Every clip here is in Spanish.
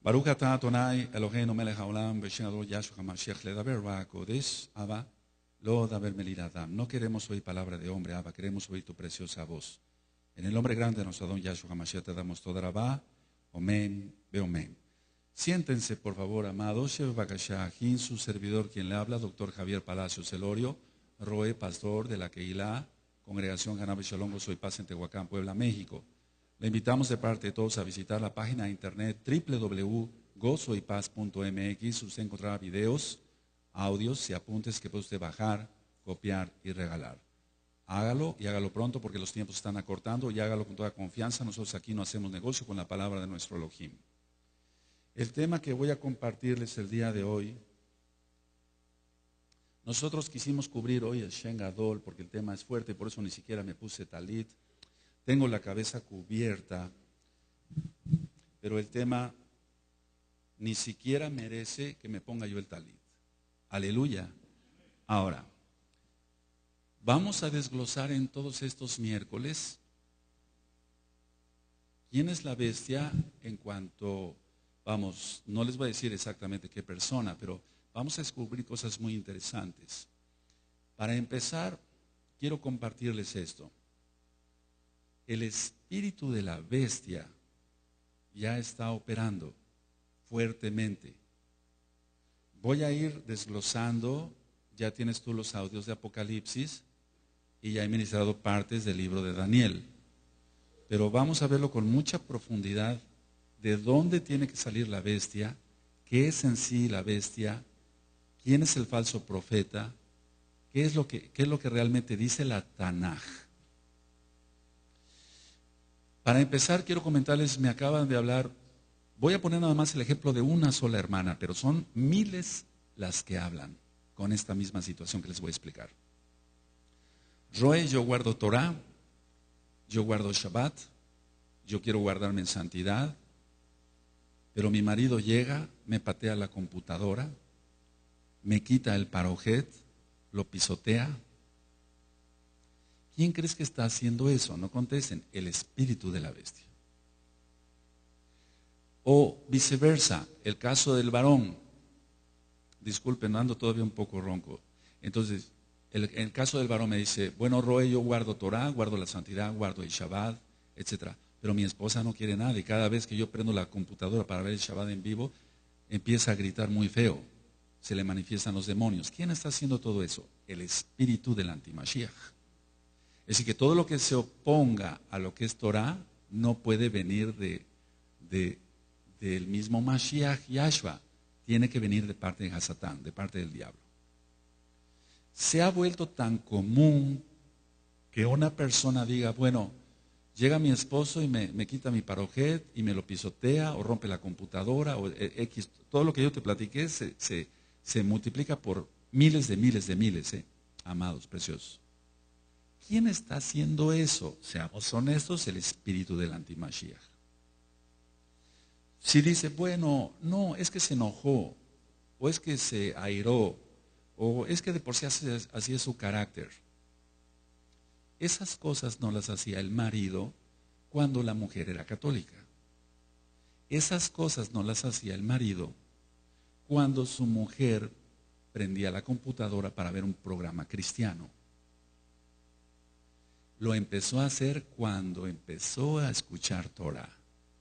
Baruch atah Adonai Eloheinu melech haolam b'shem Adonai Yahshua HaMashiach ledaber ba'kodesh Abba lo daber melid adam. No queremos oír palabra de hombre, Abba, queremos oír tu preciosa voz. En el nombre grande de nuestro Adón Yahshua HaMashiach te damos toda Rabá, Omen, Beomen. Siéntense, por favor, amados. Shev Bakashah, su servidor, quien le habla, doctor Javier Palacios Elorio, Roe, pastor de la Keilah, Congregación Hanabe Shalom, Gozo y Paz en Tehuacán, Puebla, México. Le invitamos de parte de todos a visitar la página de internet www.gozoypaz.mx. Usted encontrará videos, audios y apuntes que puede usted bajar, copiar y regalar. Hágalo y hágalo pronto porque los tiempos están acortando y hágalo con toda confianza. Nosotros aquí no hacemos negocio con la palabra de nuestro Elohim. El tema que voy a compartirles el día de hoy, nosotros quisimos cubrir hoy el Shen Gadol porque el tema es fuerte, por eso ni siquiera me puse talit. Tengo la cabeza cubierta, pero el tema ni siquiera merece que me ponga yo el talit. Aleluya. Ahora, vamos a desglosar en todos estos miércoles quién es la bestia en cuanto, vamos, no les voy a decir exactamente qué persona, pero vamos a descubrir cosas muy interesantes. Para empezar, quiero compartirles esto. El espíritu de la bestia ya está operando fuertemente. Voy a ir desglosando, ya tienes tú los audios de Apocalipsis y ya he ministrado partes del libro de Daniel. Pero vamos a verlo con mucha profundidad, de dónde tiene que salir la bestia, qué es en sí la bestia, quién es el falso profeta, qué es lo que realmente dice la Tanaj. Para empezar, quiero comentarles, me acaban de hablar, voy a poner nada más el ejemplo de una sola hermana, pero son miles las que hablan con esta misma situación que les voy a explicar. Roe, yo guardo Torah, yo guardo Shabbat, yo quiero guardarme en santidad, pero mi marido llega, me patea la computadora, me quita el parojet, lo pisotea. ¿Quién crees que está haciendo eso? No contesten, el espíritu de la bestia. O viceversa, el caso del varón. Disculpen, ando todavía un poco ronco. Entonces, el caso del varón me dice, bueno, Roe, yo guardo Torah, guardo la santidad, guardo el Shabbat, etc. Pero mi esposa no quiere nada y cada vez que yo prendo la computadora para ver el Shabbat en vivo, empieza a gritar muy feo. Se le manifiestan los demonios. ¿Quién está haciendo todo eso? El espíritu del antimashiach. Es decir, que todo lo que se oponga a lo que es Torah no puede venir del mismo Mashiach Yahshua. Tiene que venir de parte de Hasatán, de parte del diablo. Se ha vuelto tan común que una persona diga, bueno, llega mi esposo y me quita mi parojet y me lo pisotea o rompe la computadora o X. Todo lo que yo te platiqué se multiplica por miles de miles, amados, preciosos. ¿Quién está haciendo eso? Seamos honestos, el espíritu del antimashiach. Si dice, bueno, no, es que se enojó, o es que se airó, o es que de por sí así es su carácter. Esas cosas no las hacía el marido cuando la mujer era católica. Esas cosas no las hacía el marido cuando su mujer prendía la computadora para ver un programa cristiano. Lo empezó a hacer cuando empezó a escuchar Torah,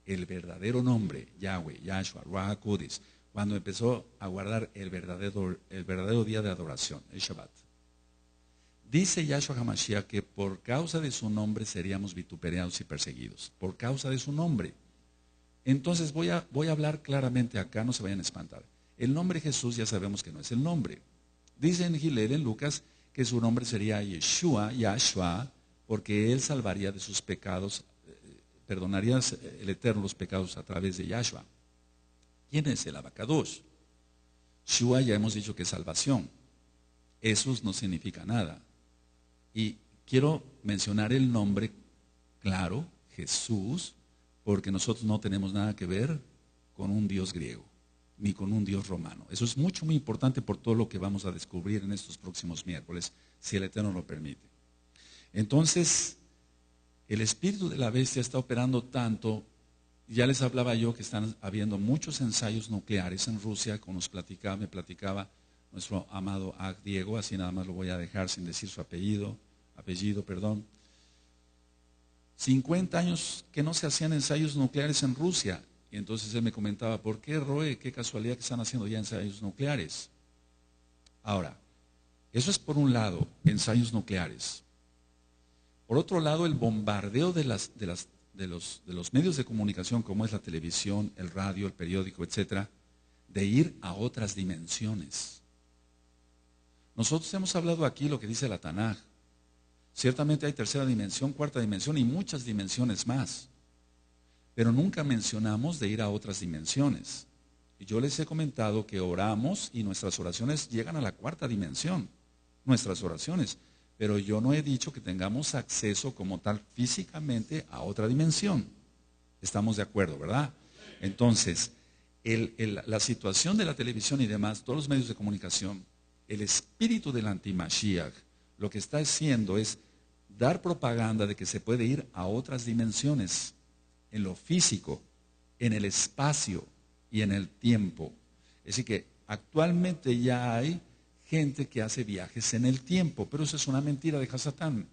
el verdadero nombre, Yahweh, Yahshua, Ruach HaKodesh, cuando empezó a guardar el verdadero día de adoración, el Shabbat. Dice Yahshua HaMashiach que por causa de su nombre seríamos vituperados y perseguidos, por causa de su nombre. Entonces voy a hablar claramente acá, no se vayan a espantar. El nombre Jesús ya sabemos que no es el nombre. Dice en Gilel, en Lucas, que su nombre sería Yeshua, Yahshua, porque él salvaría de sus pecados, perdonaría el Eterno los pecados a través de Yahshua. ¿Quién es el Abacadosh? Shua ya hemos dicho que es salvación. Jesús no significa nada. Y quiero mencionar el nombre claro, Jesús, porque nosotros no tenemos nada que ver con un Dios griego, ni con un Dios romano. Eso es muy importante por todo lo que vamos a descubrir en estos próximos miércoles, si el Eterno lo permite. Entonces, el espíritu de la bestia está operando tanto Ya les hablaba yo que están habiendo muchos ensayos nucleares en Rusia, como me platicaba nuestro amado Ag Diego, así nada más lo voy a dejar sin decir su apellido, perdón. 50 años que no se hacían ensayos nucleares en Rusia. Y entonces él me comentaba, ¿por qué, Roe? Qué casualidad que están haciendo ya ensayos nucleares. Ahora, eso es por un lado, ensayos nucleares. Por otro lado, el bombardeo de los medios de comunicación, como es la televisión, el radio, el periódico, etcétera, de ir a otras dimensiones. Nosotros hemos hablado aquí lo que dice la Tanaj. Ciertamente hay tercera dimensión, cuarta dimensión y muchas dimensiones más. Pero nunca mencionamos de ir a otras dimensiones. Y yo les he comentado que oramos y nuestras oraciones llegan a la cuarta dimensión. Nuestras oraciones. Pero yo no he dicho que tengamos acceso como tal físicamente a otra dimensión. Estamos de acuerdo, ¿verdad? Entonces, la situación de la televisión y demás, todos los medios de comunicación, el espíritu del anti-Mashiach, lo que está haciendo es dar propaganda de que se puede ir a otras dimensiones, en lo físico, en el espacio y en el tiempo. Es decir que actualmente ya hay gente que hace viajes en el tiempo, pero eso es una mentira de Hasatán.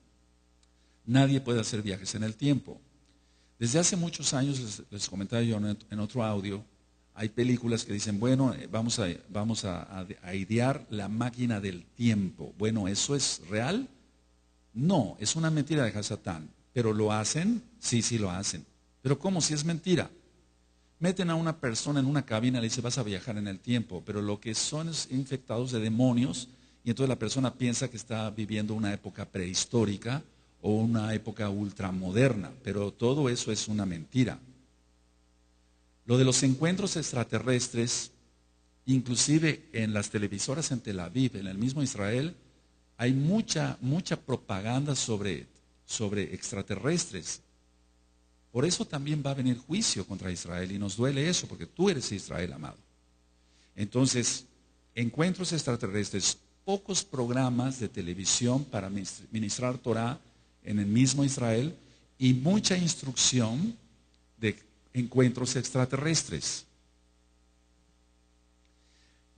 Nadie puede hacer viajes en el tiempo. Desde hace muchos años, les comentaba yo en otro audio, hay películas que dicen, bueno, vamos a idear la máquina del tiempo. Bueno, ¿eso es real? No, es una mentira de Hasatán. ¿Pero lo hacen? Sí, sí lo hacen. ¿Pero cómo? Si es mentira. Meten a una persona en una cabina y le dicen, vas a viajar en el tiempo, pero lo que son es infectados de demonios, y entonces la persona piensa que está viviendo una época prehistórica o una época ultramoderna, pero todo eso es una mentira. Lo de los encuentros extraterrestres, inclusive en las televisoras en Tel Aviv, en el mismo Israel, hay mucha propaganda sobre extraterrestres. Por eso también va a venir juicio contra Israel y nos duele eso, porque tú eres Israel, amado. Entonces, encuentros extraterrestres, pocos programas de televisión para ministrar Torah en el mismo Israel y mucha instrucción de encuentros extraterrestres.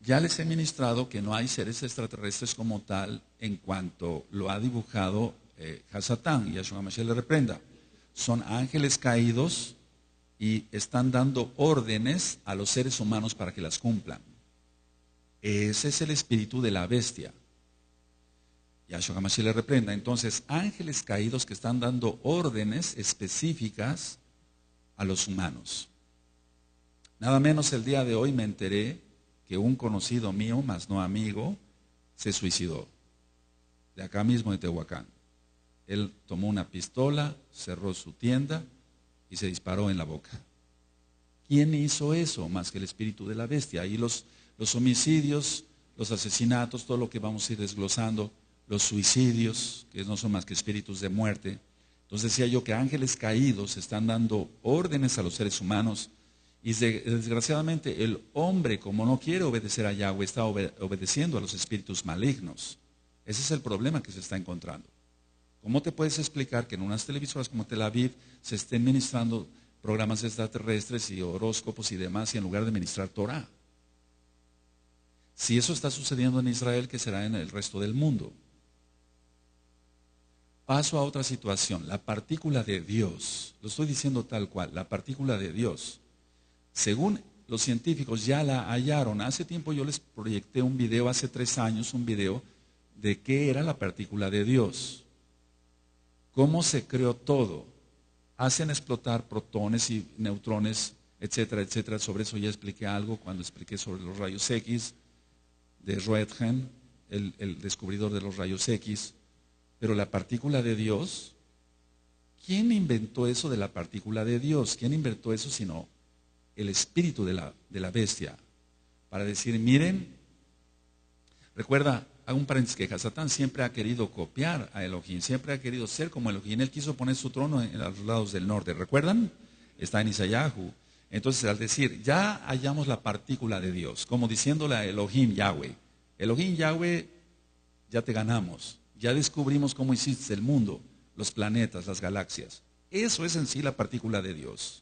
Ya les he ministrado que no hay seres extraterrestres como tal en cuanto lo ha dibujado Hasatán, y Yahshua Mashiach le reprenda. Son ángeles caídos y están dando órdenes a los seres humanos para que las cumplan. Ese es el espíritu de la bestia. Yahshua Mashiach le reprenda. Entonces, ángeles caídos que están dando órdenes específicas a los humanos. Nada menos el día de hoy me enteré que un conocido mío, más no amigo, se suicidó. De acá mismo de Tehuacán. Él tomó una pistola, cerró su tienda y se disparó en la boca. ¿Quién hizo eso? Más que el espíritu de la bestia. Ahí los homicidios, los asesinatos, todo lo que vamos a ir desglosando, los suicidios, que no son más que espíritus de muerte. Entonces decía yo que ángeles caídos están dando órdenes a los seres humanos y desgraciadamente el hombre, como no quiere obedecer a Yahweh, está obedeciendo a los espíritus malignos. Ese es el problema que se está encontrando. ¿Cómo te puedes explicar que en unas televisoras como Tel Aviv se estén ministrando programas extraterrestres y horóscopos y demás, y en lugar de ministrar Torah? Si eso está sucediendo en Israel, ¿qué será en el resto del mundo? Paso a otra situación, la partícula de Dios. Lo estoy diciendo tal cual, la partícula de Dios. Según los científicos ya la hallaron. Hace tiempo yo les proyecté un video, hace 3 años, un video de qué era la partícula de Dios. Cómo se creó todo. Hacen explotar protones y neutrones, etcétera, etcétera. Sobre eso ya expliqué algo cuando expliqué sobre los rayos X de Roentgen, el descubridor de los rayos X. Pero la partícula de Dios, ¿quién inventó eso de la partícula de Dios? ¿Quién inventó eso sino el espíritu de la bestia? Para decir, miren, recuerda, hago un paréntesis, que Hasatán siempre ha querido copiar a Elohim, siempre ha querido ser como Elohim. Él quiso poner su trono en los lados del norte, ¿recuerdan? Está en Isayahu. Entonces, al decir, ya hallamos la partícula de Dios, como diciéndole a Elohim Yahweh, Elohim Yahweh, ya te ganamos, ya descubrimos cómo hiciste el mundo, los planetas, las galaxias. Eso es en sí la partícula de Dios.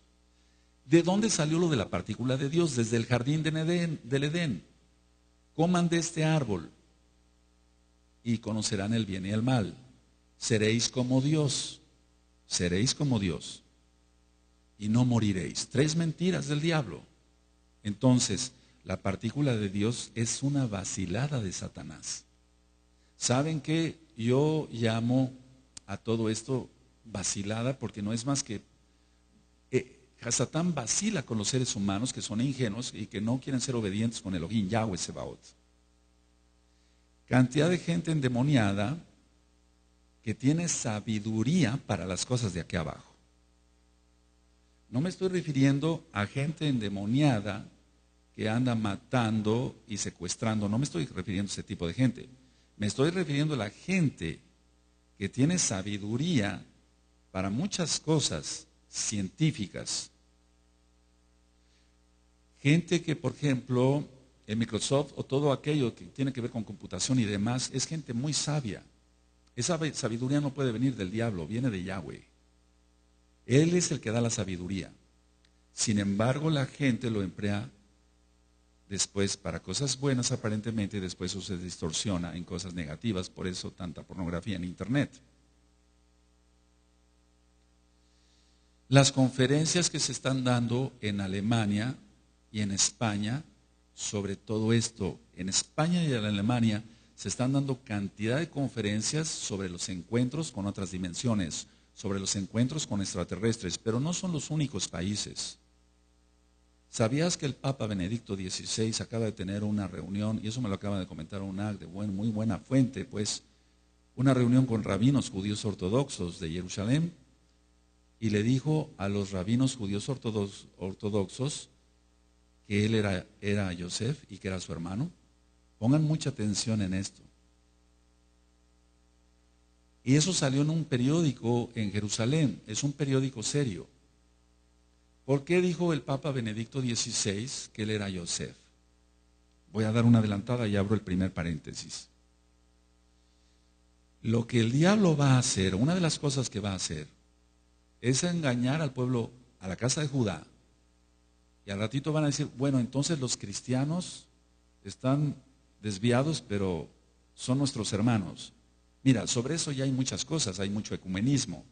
¿De dónde salió lo de la partícula de Dios? Desde el jardín del Edén. Coman de este árbol y conocerán el bien y el mal. Seréis como Dios. Seréis como Dios. Y no moriréis. 3 mentiras del diablo. Entonces, la partícula de Dios es una vacilada de Satanás. ¿Saben qué? Yo llamo a todo esto vacilada porque no es más que Satán vacila con los seres humanos que son ingenuos y que no quieren ser obedientes con Elohim, Yahweh Sebaot. Cantidad de gente endemoniada que tiene sabiduría para las cosas de aquí abajo. No me estoy refiriendo a gente endemoniada que anda matando y secuestrando, no me estoy refiriendo a ese tipo de gente. Me estoy refiriendo a la gente que tiene sabiduría para muchas cosas científicas. Gente que, por ejemplo, en Microsoft o todo aquello que tiene que ver con computación y demás, es gente muy sabia. Esa sabiduría no puede venir del diablo, viene de Yahweh. Él es el que da la sabiduría. Sin embargo, la gente lo emplea después para cosas buenas aparentemente y después eso se distorsiona en cosas negativas, por eso tanta pornografía en internet. Las conferencias que se están dando en Alemania y en España sobre todo esto, en España y en Alemania se están dando cantidad de conferencias sobre los encuentros con otras dimensiones, sobre los encuentros con extraterrestres, pero no son los únicos países. ¿Sabías que el Papa Benedicto XVI acaba de tener una reunión, y eso me lo acaba de comentar un de muy buena fuente, pues, una reunión con rabinos judíos ortodoxos de Jerusalén, y le dijo a los rabinos judíos ortodoxos que él era Yosef y que era su hermano? Pongan mucha atención en esto. Y eso salió en un periódico en Jerusalén, es un periódico serio. ¿Por qué dijo el Papa Benedicto XVI que él era Yosef? Voy a dar una adelantada y abro el primer paréntesis. Lo que el diablo va a hacer, una de las cosas que va a hacer, es engañar al pueblo, a la casa de Judá. Y al ratito van a decir, bueno, entonces los cristianos están desviados, pero son nuestros hermanos. Mira, sobre eso ya hay muchas cosas, hay mucho ecumenismo.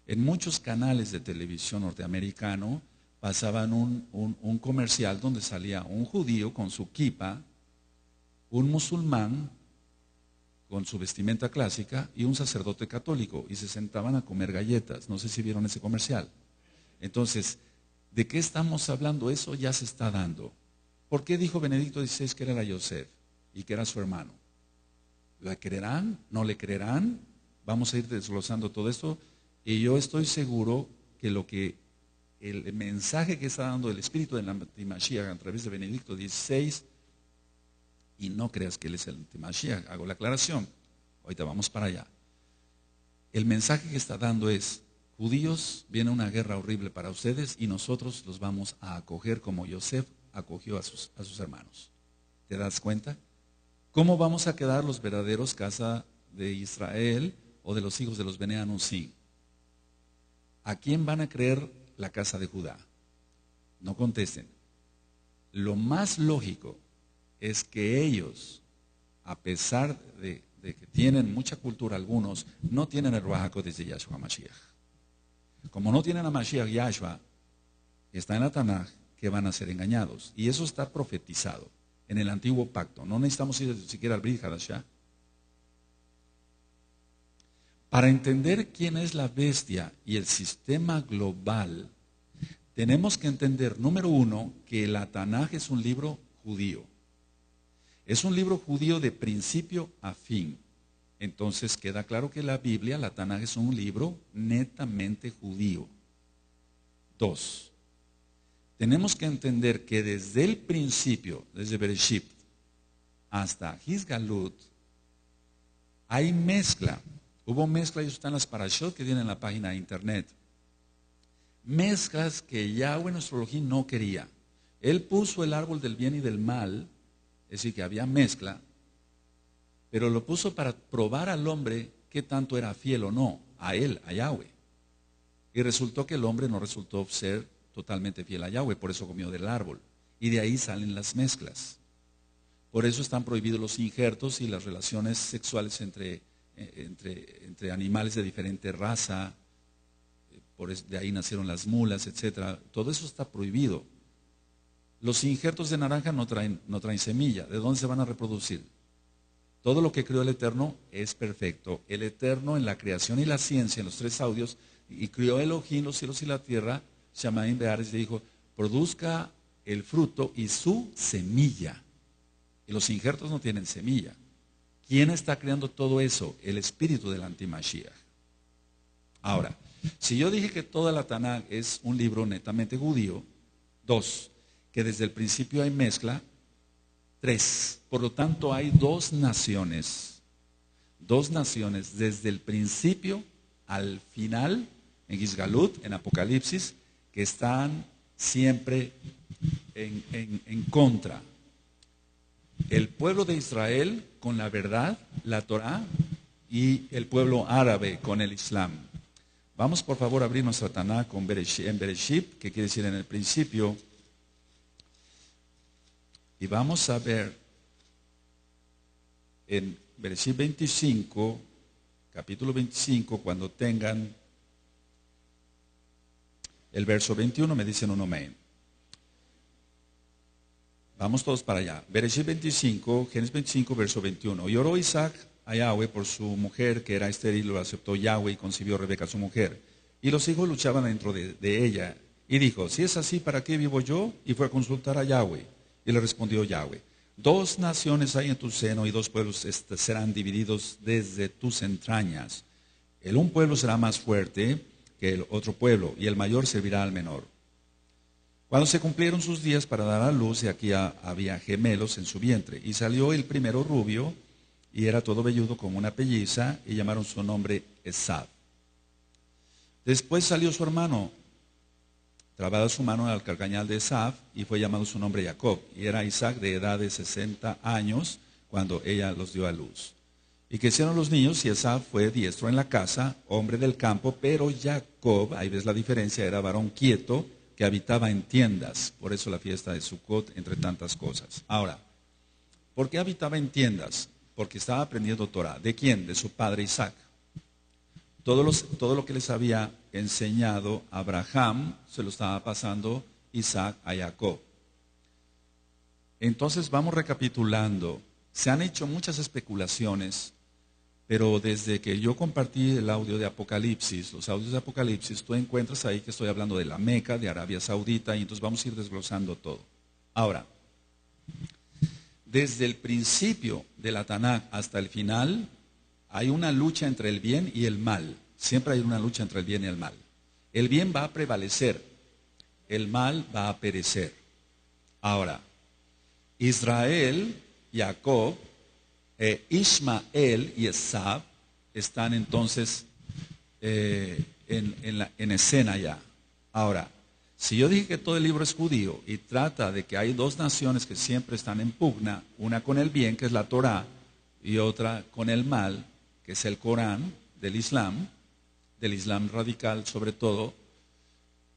En muchos canales de televisión norteamericano pasaban un comercial donde salía un judío con su kipa, un musulmán con su vestimenta clásica y un sacerdote católico, y se sentaban a comer galletas. No sé si vieron ese comercial. Entonces, ¿de qué estamos hablando? Eso ya se está dando. ¿Por qué dijo Benedicto XVI que era Yosef y que era su hermano? ¿Le creerán? ¿No le creerán? Vamos a ir desglosando todo esto. Y yo estoy seguro que el mensaje que está dando el Espíritu del Antimashiach a través de Benedicto XVI, y no creas que él es el Antimashiach, hago la aclaración, ahorita vamos para allá. El mensaje que está dando es, judíos, viene una guerra horrible para ustedes y nosotros los vamos a acoger como Yosef acogió a sus hermanos. ¿Te das cuenta? ¿Cómo vamos a quedar los verdaderos casa de Israel o de los hijos de los Bene Anusim? ¿A quién van a creer la casa de Judá? No contesten. Lo más lógico es que ellos, a pesar de que tienen mucha cultura algunos, no tienen el Ruach HaKodesh de Yahshua Mashiach. Como no tienen a Mashiach Yahshua, está en la Tanaj que van a ser engañados. Y eso está profetizado en el antiguo pacto. No necesitamos ir siquiera al Brit Hadashah. Para entender quién es la bestia y el sistema global, tenemos que entender, número uno, que la Tanaj es un libro judío. Es un libro judío de principio a fin. Entonces queda claro que la Biblia, la Tanaj, es un libro netamente judío. 2. Tenemos que entender que desde el principio, desde Bereshit hasta Hisgalut, hay mezcla. Hubo mezcla, y eso está en las parashot que tienen en la página de internet. Mezclas que Yahweh, nuestro Elohim, no quería. Él puso el árbol del bien y del mal, es decir, que había mezcla, pero lo puso para probar al hombre qué tanto era fiel o no, a él, a Yahweh. Y resultó que el hombre no resultó ser totalmente fiel a Yahweh, por eso comió del árbol. Y de ahí salen las mezclas. Por eso están prohibidos los injertos y las relaciones sexuales entre animales de diferente raza. De ahí nacieron las mulas, etc. Todo eso está prohibido. Los injertos de naranja no traen semilla. ¿De dónde se van a reproducir? Todo lo que creó el Eterno es perfecto. El Eterno en la creación y la ciencia, en los 3 audios, y crió Elohim los cielos y la tierra, Shamaim Be'aretz, le dijo, produzca el fruto y su semilla. Y los injertos no tienen semilla. ¿Quién está creando todo eso? El espíritu del antimashiach. Ahora, si yo dije que toda la Tanaj es un libro netamente judío, 2, que desde el principio hay mezcla, 3, por lo tanto hay 2 naciones desde el principio al final, en Gizgalut, en Apocalipsis, que están siempre en contra. El pueblo de Israel con la verdad, la Torah, y el pueblo árabe con el Islam. Vamos por favor a abrir nuestra Tanaj en Bereshit, que quiere decir en el principio, y vamos a ver en Bereshit 25, capítulo 25, cuando tengan el verso 21, me dicen un amén. Vamos todos para allá. Bereshit 25, Génesis 25, verso 21. Y oró Isaac a Yahweh por su mujer, que era estéril, lo aceptó Yahweh y concibió Rebeca su mujer. Y los hijos luchaban dentro de ella. Y dijo, si es así, ¿para qué vivo yo? Y fue a consultar a Yahweh. Y le respondió Yahweh, 2 naciones hay en tu seno y 2 pueblos serán divididos desde tus entrañas. El un pueblo será más fuerte que el otro pueblo, y el mayor servirá al menor. Cuando se cumplieron sus días para dar a luz, y aquí había gemelos en su vientre, y salió el primero rubio, y era todo velludo como una pelliza, y llamaron su nombre Esav. Después salió su hermano, trabada su mano al carcañal de Esav, y fue llamado su nombre Jacob, y era Isaac de edad de 60 años, cuando ella los dio a luz. Y crecieron los niños, y Esav fue diestro en la casa, hombre del campo, pero Jacob, ahí ves la diferencia, era varón quieto, que habitaba en tiendas. Por eso la fiesta de Sukkot, entre tantas cosas. Ahora, ¿por qué habitaba en tiendas? Porque estaba aprendiendo Torah. ¿De quién? De su padre Isaac. Todo lo que les había enseñado Abraham, se lo estaba pasando Isaac a Jacob. Entonces vamos recapitulando. Se han hecho muchas especulaciones, pero desde que yo compartí el audio de Apocalipsis, los audios de Apocalipsis, tú encuentras ahí que estoy hablando de la Meca, de Arabia Saudita, y entonces vamos a ir desglosando todo. Ahora, desde el principio de la Tanaj hasta el final, hay una lucha entre el bien y el mal. Siempre hay una lucha entre el bien y el mal. El bien va a prevalecer, el mal va a perecer. Ahora, Israel, Jacob, Ismael y Esav están entonces en escena ya. Ahora, si yo dije que todo el libro es judío y trata de que hay 2 naciones que siempre están en pugna, una con el bien, que es la Torah, y otra con el mal, que es el Corán del Islam radical sobre todo,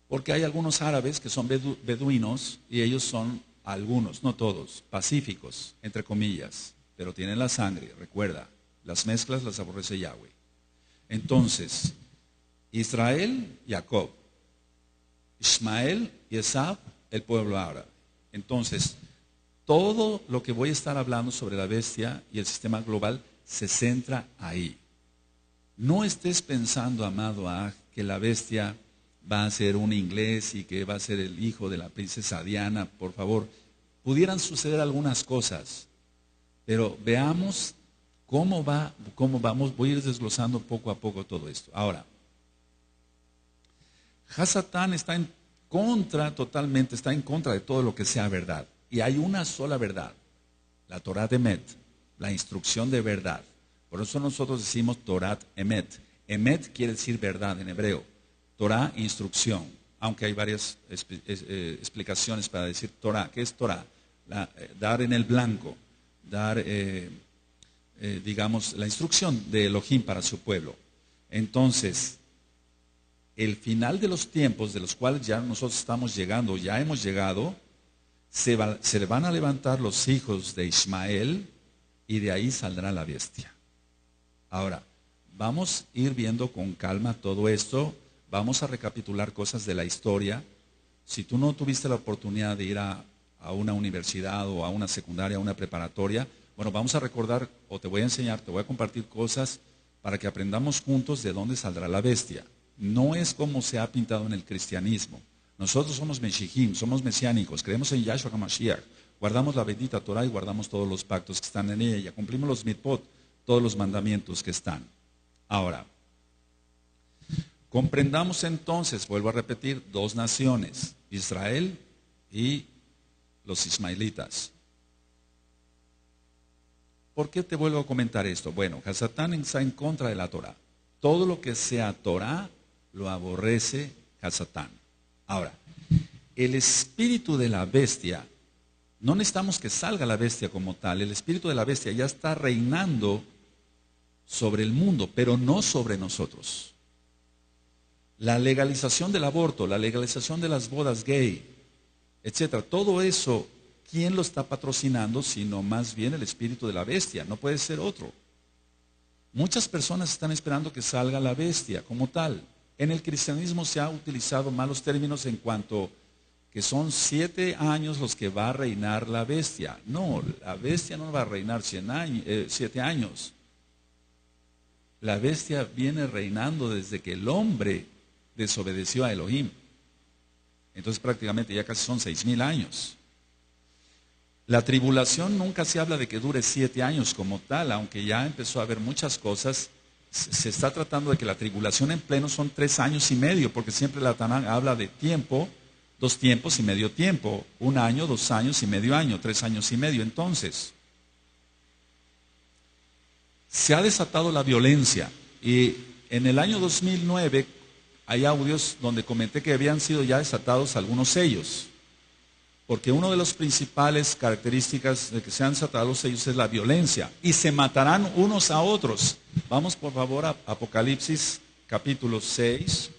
porque hay algunos árabes que son beduinos y ellos son algunos, no todos, pacíficos, entre comillas, pero tienen la sangre, recuerda, las mezclas las aborrece Yahweh. Entonces, Israel, Jacob, Ismael y Esav, el pueblo árabe. Entonces, todo lo que voy a estar hablando sobre la bestia y el sistema global se centra ahí. No estés pensando, amado, que la bestia va a ser un inglés y que va a ser el hijo de la princesa Diana, por favor. Pudieran suceder algunas cosas, pero veamos cómo vamos. Voy a ir desglosando poco a poco todo esto. Ahora, Hasatán está en contra de todo lo que sea verdad. Y hay una sola verdad, la Torah de Emet, la instrucción de verdad. Por eso nosotros decimos Torat Emet. Emet quiere decir verdad en hebreo. Torah, instrucción. Aunque hay varias explicaciones para decir Torah. ¿Qué es Torah? Dar en el blanco. Dar, digamos, la instrucción de Elohim para su pueblo. Entonces, el final de los tiempos, de los cuales ya nosotros estamos llegando, ya hemos llegado, se van a levantar los hijos de Ismael y de ahí saldrá la bestia. Ahora, vamos a ir viendo con calma todo esto, vamos a recapitular cosas de la historia. Si tú no tuviste la oportunidad de ir a una universidad o a una secundaria, a una preparatoria, bueno, vamos a recordar, o te voy a enseñar, te voy a compartir cosas para que aprendamos juntos de dónde saldrá la bestia. No es como se ha pintado en el cristianismo. Nosotros somos Meshihim, somos mesiánicos, creemos en Yahshua HaMashiach, guardamos la bendita Torah y guardamos todos los pactos que están en ella, cumplimos los mitzvot, todos los mandamientos que están. Ahora, comprendamos entonces, vuelvo a repetir, dos naciones, Israel y los ismaelitas. ¿Por qué te vuelvo a comentar esto? Bueno, Hasatán está en contra de la Torah. Todo lo que sea Torah lo aborrece Hasatán. Ahora, el espíritu de la bestia, no necesitamos que salga la bestia como tal, el espíritu de la bestia ya está reinando sobre el mundo, pero no sobre nosotros. La legalización del aborto, la legalización de las bodas gay, etcétera, todo eso, ¿quién lo está patrocinando? Sino más bien el espíritu de la bestia, no puede ser otro. Muchas personas están esperando que salga la bestia como tal. En el cristianismo se ha utilizado malos términos en cuanto que son 7 años los que va a reinar la bestia. No, la bestia no va a reinar 7 años. La bestia viene reinando desde que el hombre desobedeció a Elohim. Entonces prácticamente ya casi son 6,000 años. La tribulación nunca se habla de que dure 7 años como tal, aunque ya empezó a haber muchas cosas. Se está tratando de que la tribulación en pleno son 3 años y medio, porque siempre la Tanán habla de tiempo, 2 tiempos y medio tiempo, 1 año, 2 años y medio año, 3 años y medio. Entonces, se ha desatado la violencia y en el año 2009 hay audios donde comenté que habían sido ya desatados algunos sellos, porque una de las principales características de que se han desatado los sellos es la violencia y se matarán unos a otros. Vamos por favor a Apocalipsis capítulo 6.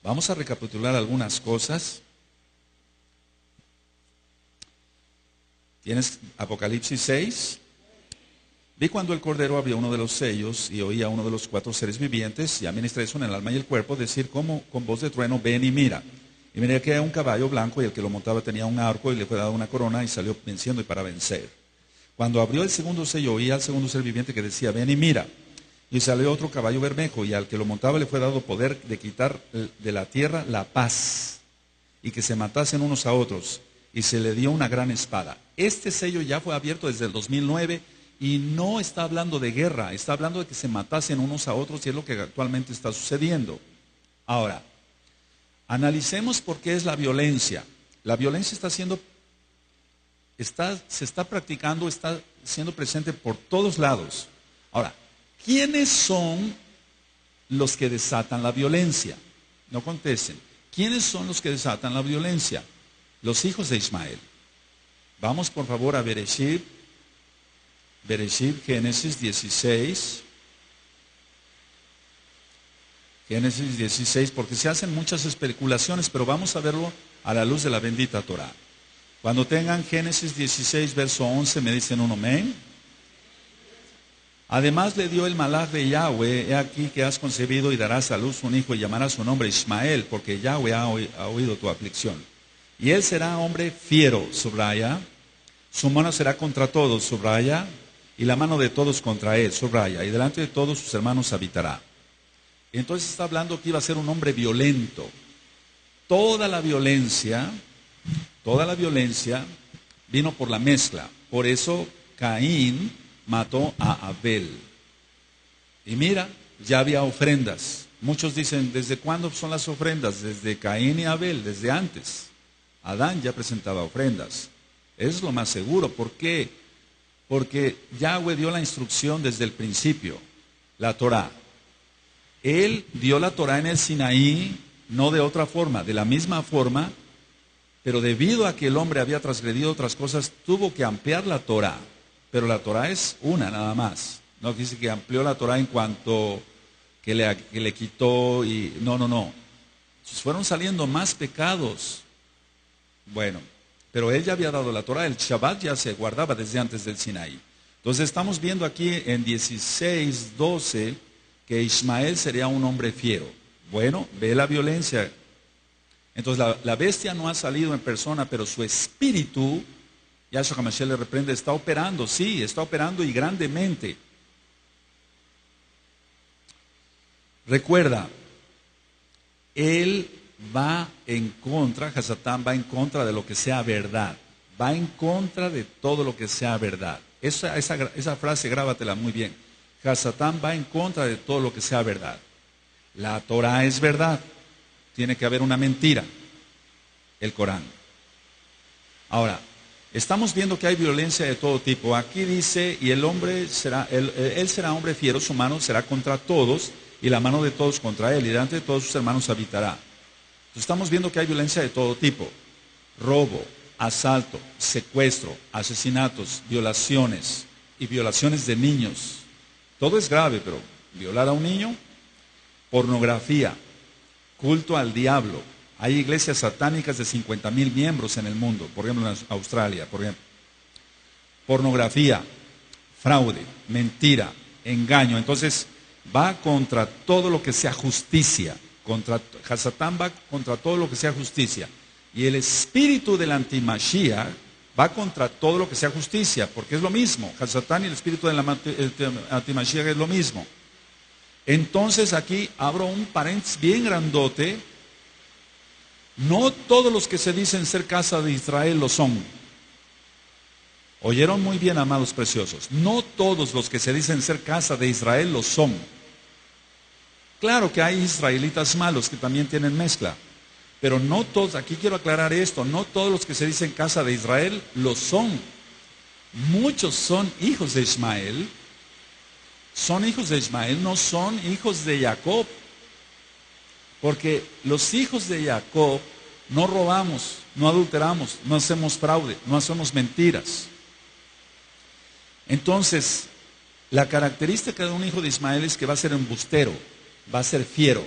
Vamos a recapitular algunas cosas. ¿Tienes Apocalipsis 6? Vi cuando el Cordero abrió uno de los sellos y oí a uno de los 4 seres vivientes, y a ministra eso en el alma y el cuerpo, decir como con voz de trueno, ven y mira. Y miré que era un caballo blanco y el que lo montaba tenía un arco y le fue dada una corona y salió venciendo y para vencer. Cuando abrió el segundo sello, oí al segundo ser viviente que decía, ven y mira. Y salió otro caballo bermejo y al que lo montaba le fue dado poder de quitar de la tierra la paz y que se matasen unos a otros. Y se le dio una gran espada. Este sello ya fue abierto desde el 2009 y no está hablando de guerra, está hablando de que se matasen unos a otros y es lo que actualmente está sucediendo. Ahora, analicemos por qué es la violencia. La violencia se está practicando, está siendo presente por todos lados. Ahora, ¿quiénes son los que desatan la violencia? No contesten. ¿Quiénes son los que desatan la violencia? Los hijos de Ismael. Vamos por favor a Bereshit, Génesis 16. Génesis 16, porque se hacen muchas especulaciones, pero vamos a verlo a la luz de la bendita Torah. Cuando tengan Génesis 16, verso 11, me dicen un amén. Además le dio el malaj de Yahweh, he aquí que has concebido y darás a luz un hijo y llamarás su nombre Ismael, porque Yahweh ha oído tu aflicción. Y él será hombre fiero, subraya, su mano será contra todos, subraya, y la mano de todos contra él, subraya, y delante de todos sus hermanos habitará. Entonces está hablando que iba a ser un hombre violento. Toda la violencia vino por la mezcla. Por eso Caín mató a Abel. Y mira, ya había ofrendas. Muchos dicen, ¿desde cuándo son las ofrendas? Desde Caín y Abel, desde antes. Adán ya presentaba ofrendas. Eso es lo más seguro. ¿Por qué? Porque Yahweh dio la instrucción desde el principio, la Torah. Él dio la Torah en el Sinaí, no de otra forma, de la misma forma, pero debido a que el hombre había transgredido otras cosas, tuvo que ampliar la Torah. Pero la Torah es una nada más. No dice que amplió la Torah en cuanto que le quitó y no. Fueron saliendo más pecados. Bueno, pero él ya había dado la Torah, el Shabbat ya se guardaba desde antes del Sinaí. Entonces estamos viendo aquí en 16:12 que Ismael sería un hombre fiero. Bueno, ve la violencia. Entonces la bestia no ha salido en persona, pero su espíritu, Yahshua HaMashiach le reprende, está operando, sí, está operando y grandemente. Recuerda, él va en contra, Hasatán va en contra de lo que sea verdad, va en contra de todo lo que sea verdad. Esa frase grábatela muy bien. Hasatán va en contra de todo lo que sea verdad. La Torah es verdad, tiene que haber una mentira, el Corán. Ahora, estamos viendo que hay violencia de todo tipo. Aquí dice, y el hombre será, él será hombre fiero, su mano será contra todos, y la mano de todos contra él, y delante de todos sus hermanos habitará. Entonces, estamos viendo que hay violencia de todo tipo. Robo, asalto, secuestro, asesinatos, violaciones, y violaciones de niños. Todo es grave, pero violar a un niño, pornografía, culto al diablo. Hay iglesias satánicas de 50,000 miembros en el mundo, por ejemplo en Australia, por ejemplo. Pornografía, fraude, mentira, engaño. Entonces va contra todo lo que sea justicia. Hasatán va contra todo lo que sea justicia. Y el espíritu del antimashiach va contra todo lo que sea justicia, porque es lo mismo. Hasatán y el espíritu del antimashiach es lo mismo. Entonces aquí abro un paréntesis bien grandote. No todos los que se dicen ser casa de Israel lo son. Oyeron muy bien, amados preciosos. No todos los que se dicen ser casa de Israel lo son. Claro que hay israelitas malos que también tienen mezcla. Pero no todos, aquí quiero aclarar esto, no todos los que se dicen casa de Israel lo son. Muchos son hijos de Ismael. Son hijos de Ismael, no son hijos de Jacob. Porque los hijos de Jacob no robamos, no adulteramos, no hacemos fraude, no hacemos mentiras. Entonces, la característica de un hijo de Ismael es que va a ser embustero, va a ser fiero.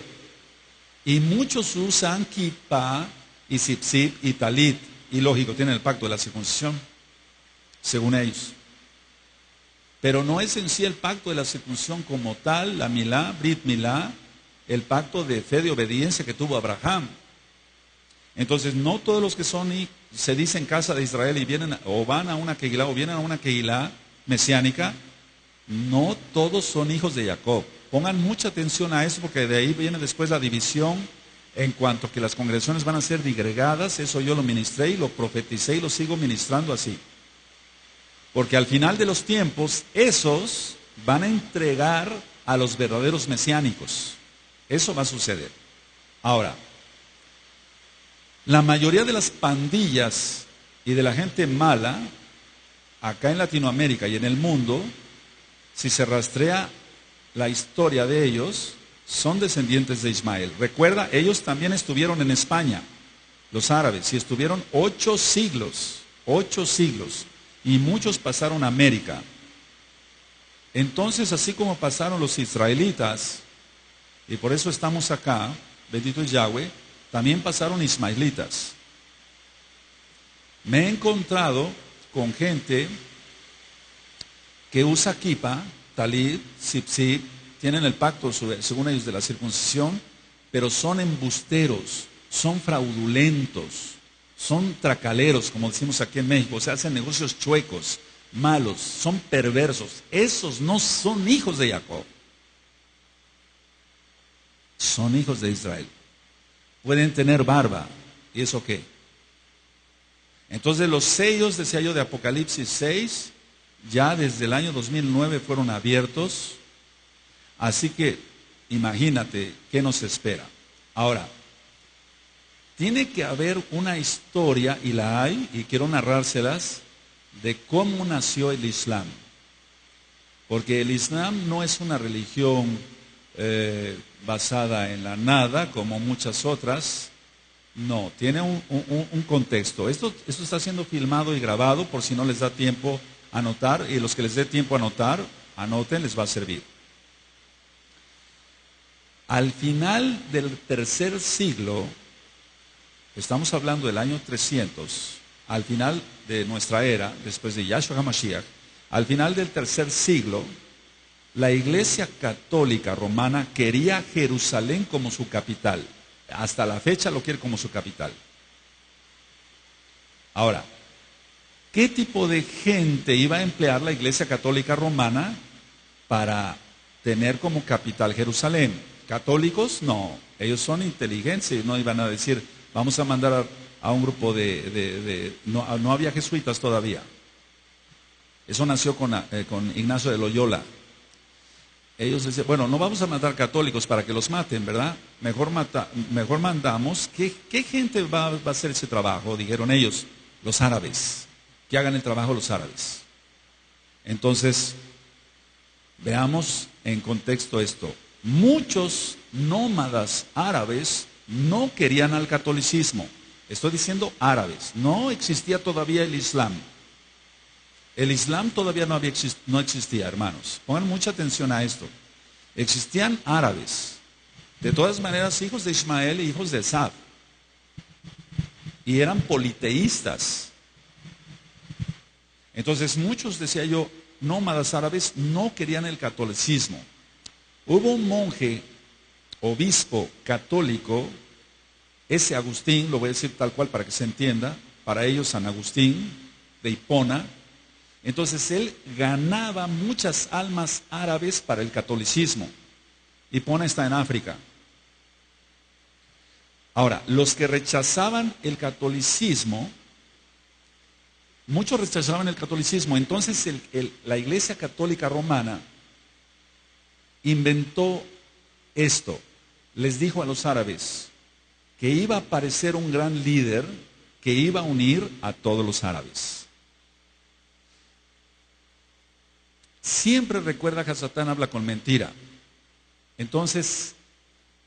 Y muchos usan kippah y zipzip y talit. Y lógico, tienen el pacto de la circuncisión, según ellos. Pero no es en sí el pacto de la circuncisión como tal, la milá, brit milá, el pacto de fe de obediencia que tuvo Abraham. Entonces, no todos los que se dicen casa de Israel y vienen o van a una kehilá o vienen a una kehilá mesiánica, no todos son hijos de Jacob. Pongan mucha atención a eso, porque de ahí viene después la división en cuanto a que las congregaciones van a ser digregadas. Eso yo lo ministré y lo profeticé y lo sigo ministrando así. Porque al final de los tiempos, esos van a entregar a los verdaderos mesiánicos. Eso va a suceder. Ahora, la mayoría de las pandillas y de la gente mala, acá en Latinoamérica y en el mundo, si se rastrea la historia de ellos, son descendientes de Ismael. Recuerda, ellos también estuvieron en España, los árabes, y estuvieron 8 siglos, y muchos pasaron a América. Entonces, así como pasaron los israelitas, y por eso estamos acá, bendito es Yahweh, también pasaron ismaelitas. Me he encontrado con gente que usa kippah, talit, zipzip, tienen el pacto, según ellos, de la circuncisión, pero son embusteros, son fraudulentos, son tracaleros, como decimos aquí en México, o sea, hacen negocios chuecos, malos, son perversos. Esos no son hijos de Jacob, son hijos de Israel. Pueden tener barba, ¿y eso qué? Entonces los sellos, decía yo, de Apocalipsis 6, ya desde el año 2009 fueron abiertos. Así que imagínate qué nos espera. Ahora, tiene que haber una historia, y la hay, y quiero narrárselas, de cómo nació el Islam. Porque el Islam no es una religión basada en la nada, como muchas otras. No, tiene un contexto. Esto está siendo filmado y grabado, por si no les da tiempo a anotar, y los que les dé tiempo a anotar, anoten, les va a servir. Al final del tercer siglo, estamos hablando del año 300, al final de nuestra era, después de Yahshua HaMashiach, al final del tercer siglo, la Iglesia Católica Romana quería Jerusalén como su capital. Hasta la fecha lo quiere como su capital. Ahora, ¿qué tipo de gente iba a emplear la Iglesia Católica Romana para tener como capital Jerusalén? ¿Católicos? No, ellos son inteligentes y no iban a decir, vamos a mandar a un grupo no había jesuitas todavía. Eso nació con Ignacio de Loyola. Ellos decían, bueno, no vamos a mandar católicos para que los maten, ¿verdad? Mejor mandamos, ¿qué gente va a hacer ese trabajo? Dijeron ellos, los árabes, que hagan el trabajo los árabes. Entonces, veamos en contexto esto. Muchos nómadas árabes no querían al catolicismo. Estoy diciendo árabes, no existía todavía el Islam. El Islam todavía no existía, hermanos. Pongan mucha atención a esto. Existían árabes, de todas maneras hijos de Ismael e hijos de Esab. Y eran politeístas. Entonces muchos, decía yo, nómadas árabes no querían el catolicismo. Hubo un monje, obispo católico, ese Agustín, lo voy a decir tal cual para que se entienda, para ellos San Agustín de Hipona. Entonces él ganaba muchas almas árabes para el catolicismo. Hipona está en África. Ahora, los que rechazaban el catolicismo, muchos rechazaban el catolicismo, entonces la Iglesia Católica Romana inventó esto. Les dijo a los árabes que iba a aparecer un gran líder que iba a unir a todos los árabes. Siempre recuerda que Satán habla con mentira. Entonces,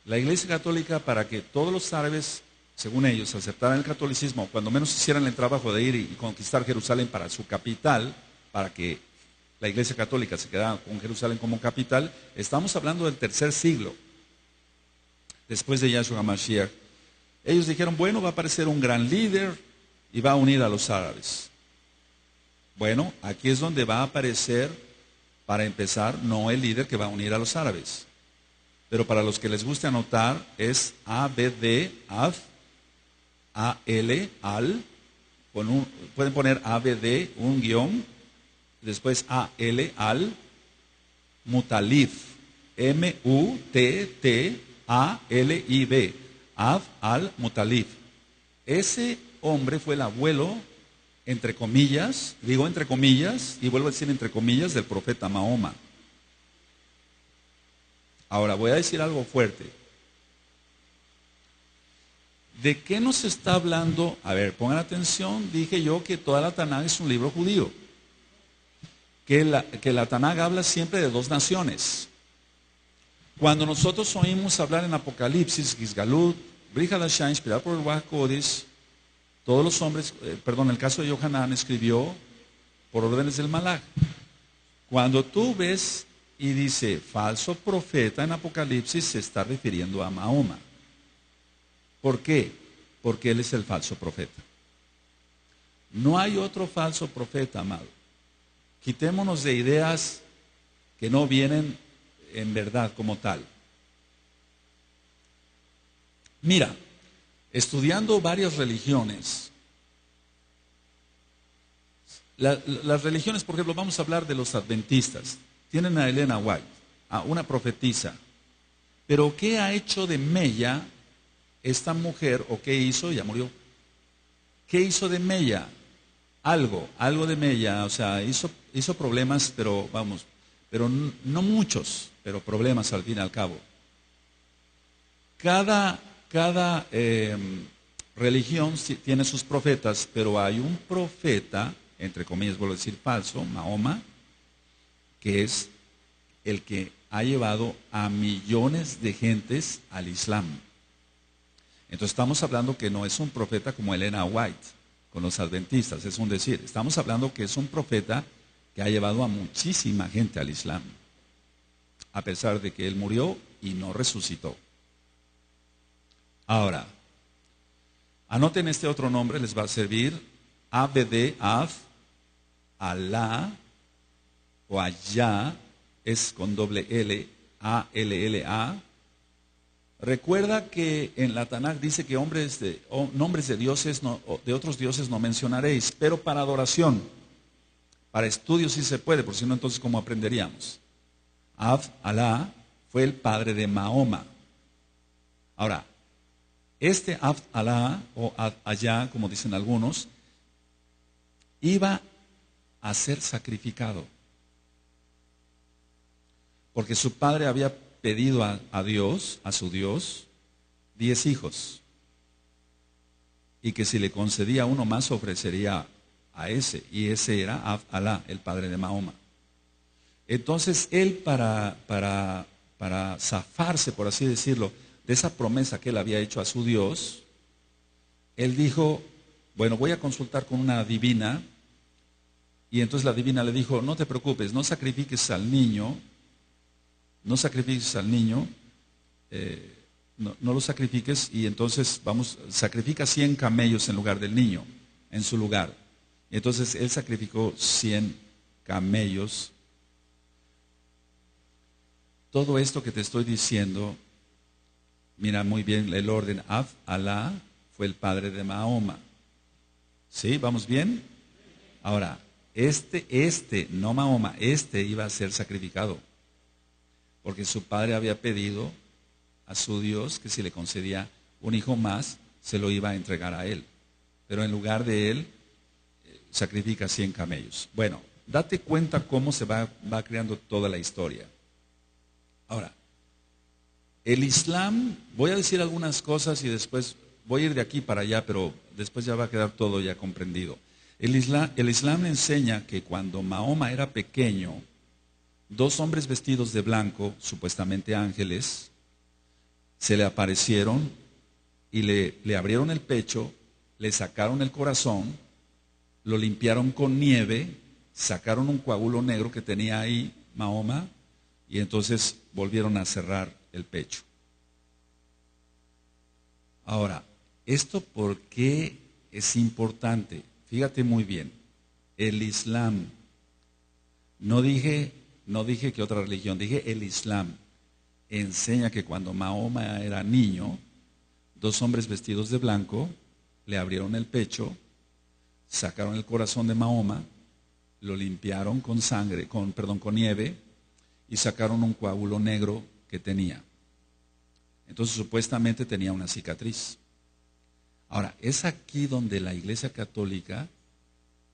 la Iglesia Católica, para que todos los árabes, según ellos, aceptaran el catolicismo, cuando menos hicieran el trabajo de ir y conquistar Jerusalén para su capital, para que la Iglesia Católica se quedara con Jerusalén como capital, estamos hablando del tercer siglo, después de Yahshua HaMashiach. Ellos dijeron, bueno, va a aparecer un gran líder y va a unir a los árabes. Bueno, aquí es donde va a aparecer, para empezar, no el líder que va a unir a los árabes. Pero para los que les guste anotar, es ABD, Ad, AL, Al, pueden poner ABD, un guión, después AL, Al, Mutalib, M-U-T-T-A-L-I-B, Ad, Al, Mutalib. Ese hombre fue el abuelo, entre comillas, digo entre comillas, y vuelvo a decir entre comillas, del profeta Mahoma. Ahora voy a decir algo fuerte. ¿De qué nos está hablando? A ver, pongan atención, dije yo que toda la Tanaj es un libro judío. Que la Tanaj habla siempre de dos naciones. Cuando nosotros oímos hablar en Apocalipsis, Gizgalut, Brit Hadashah, inspirado por el Ruach HaKodesh, todos los hombres, el caso de Yohanan escribió por órdenes del Malaj. Cuando tú ves y dice falso profeta en Apocalipsis, se está refiriendo a Mahoma. ¿Por qué? Porque él es el falso profeta. No hay otro falso profeta, amado. Quitémonos de ideas que no vienen en verdad como tal. Mira, estudiando varias religiones, las religiones, por ejemplo, vamos a hablar de los adventistas. Tienen a Elena White, a una profetisa. Pero ¿qué ha hecho de mella esta mujer? ¿O qué hizo? Ya murió. ¿Qué hizo de mella? Algo de mella. O sea, hizo problemas, pero no muchos, pero problemas al fin y al cabo. Cada religión tiene sus profetas, pero hay un profeta, entre comillas, vuelvo a decir falso, Mahoma, que es el que ha llevado a millones de gentes al Islam. Entonces estamos hablando que no es un profeta como Elena White, con los adventistas, es un decir. Estamos hablando que es un profeta que ha llevado a muchísima gente al Islam. A pesar de que él murió, y no resucitó. Ahora, anoten este otro nombre, les va a servir. ABD, Av, Alá o Allá, es con doble L, A-L-L-A. Recuerda que en la Tanaj dice que nombres de dioses, de otros dioses no mencionaréis, pero para adoración, para estudio sí se puede, por si no entonces ¿cómo aprenderíamos? Av, Alá, fue el padre de Mahoma. Ahora, este Ab Alá o Allá, como dicen algunos, iba a ser sacrificado. Porque su padre había pedido a Dios, a su Dios, 10 hijos. Y que si le concedía uno más, ofrecería a ese. Y ese era Ab Alá, el padre de Mahoma. Entonces él para zafarse, por así decirlo, de esa promesa que él había hecho a su Dios, él dijo, bueno, voy a consultar con una divina. Y entonces la divina le dijo, no te preocupes, no sacrifiques al niño, no lo sacrifiques, y entonces sacrifica 100 camellos en lugar del niño, en su lugar. Y entonces él sacrificó 100 camellos. Todo esto que te estoy diciendo, mira muy bien el orden. Ab Alá fue el padre de Mahoma. ¿Sí? ¿Vamos bien? Ahora, no Mahoma, iba a ser sacrificado. Porque su padre había pedido a su Dios que si le concedía un hijo más, se lo iba a entregar a él. Pero en lugar de él, sacrifica 100 camellos. Bueno, date cuenta cómo se va creando toda la historia. Ahora, el Islam, voy a decir algunas cosas y después voy a ir de aquí para allá, pero después ya va a quedar todo ya comprendido. El Islam enseña que cuando Mahoma era pequeño, 2 hombres vestidos de blanco, supuestamente ángeles, se le aparecieron y le abrieron el pecho, le sacaron el corazón, lo limpiaron con nieve, sacaron un coágulo negro que tenía ahí Mahoma, y entonces volvieron a cerrar el pecho. Ahora, ¿esto por qué es importante? Fíjate muy bien, el Islam, no dije que otra religión, dije el Islam, enseña que cuando Mahoma era niño, 2 hombres vestidos de blanco le abrieron el pecho, sacaron el corazón de Mahoma, lo limpiaron con nieve, y sacaron un coágulo negro que tenía. Entonces supuestamente tenía una cicatriz. Ahora, es aquí donde la Iglesia Católica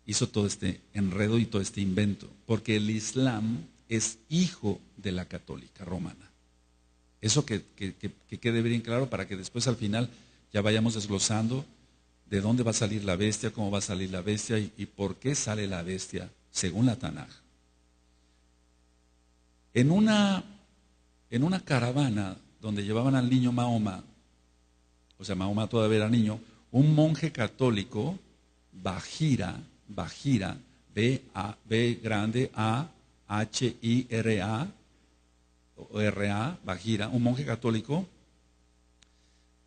hizo todo este enredo y todo este invento, porque el Islam es hijo de la Católica Romana. Eso que quede bien claro para que después al final ya vayamos desglosando de dónde va a salir la bestia, cómo va a salir la bestia y por qué sale la bestia según la Tanaj. En una caravana donde llevaban al niño Mahoma, o sea, Mahoma todavía era niño, un monje católico, Bajira, B grande A H I R A, Bajira, un monje católico,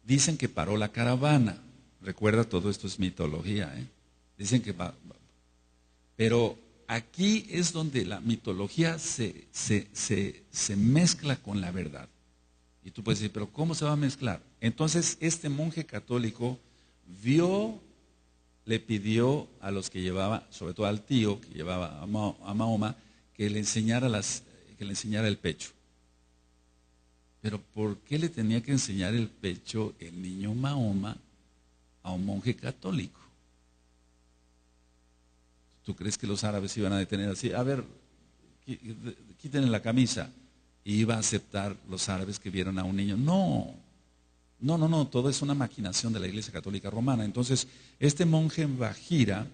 dicen que paró la caravana. Recuerda, todo esto es mitología, Dicen que pero aquí es donde la mitología se mezcla con la verdad. Y tú puedes decir, pero ¿cómo se va a mezclar? Entonces este monje católico le pidió a los que llevaba, sobre todo al tío que llevaba a Mahoma, que le enseñara el pecho. Pero ¿por qué le tenía que enseñar el pecho el niño Mahoma a un monje católico? ¿Tú crees que los árabes iban a detener así? A ver, quítenle la camisa. Y iba a aceptar los árabes que vieron a un niño. No, todo es una maquinación de la Iglesia Católica Romana. Entonces, este monje en Bajira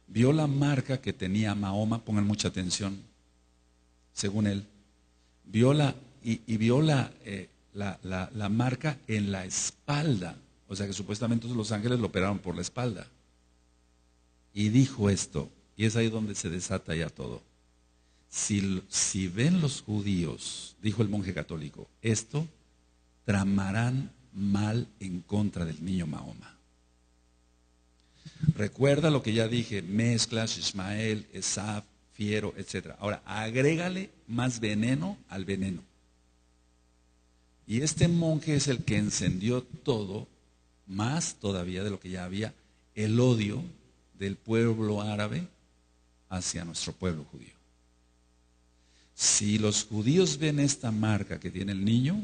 vio la marca que tenía Mahoma, pongan mucha atención, según él, vio la marca en la espalda. O sea que supuestamente los ángeles lo operaron por la espalda. Y dijo esto, y es ahí donde se desata ya todo. si ven los judíos, dijo el monje católico, esto, tramarán mal en contra del niño Mahoma. Recuerda lo que ya dije, mezclas, Ismael, Esaf, fiero, etc. Ahora, agrégale más veneno al veneno. Y este monje es el que encendió todo, más todavía de lo que ya había, el odio del pueblo árabe hacia nuestro pueblo judío. Si los judíos ven esta marca que tiene el niño,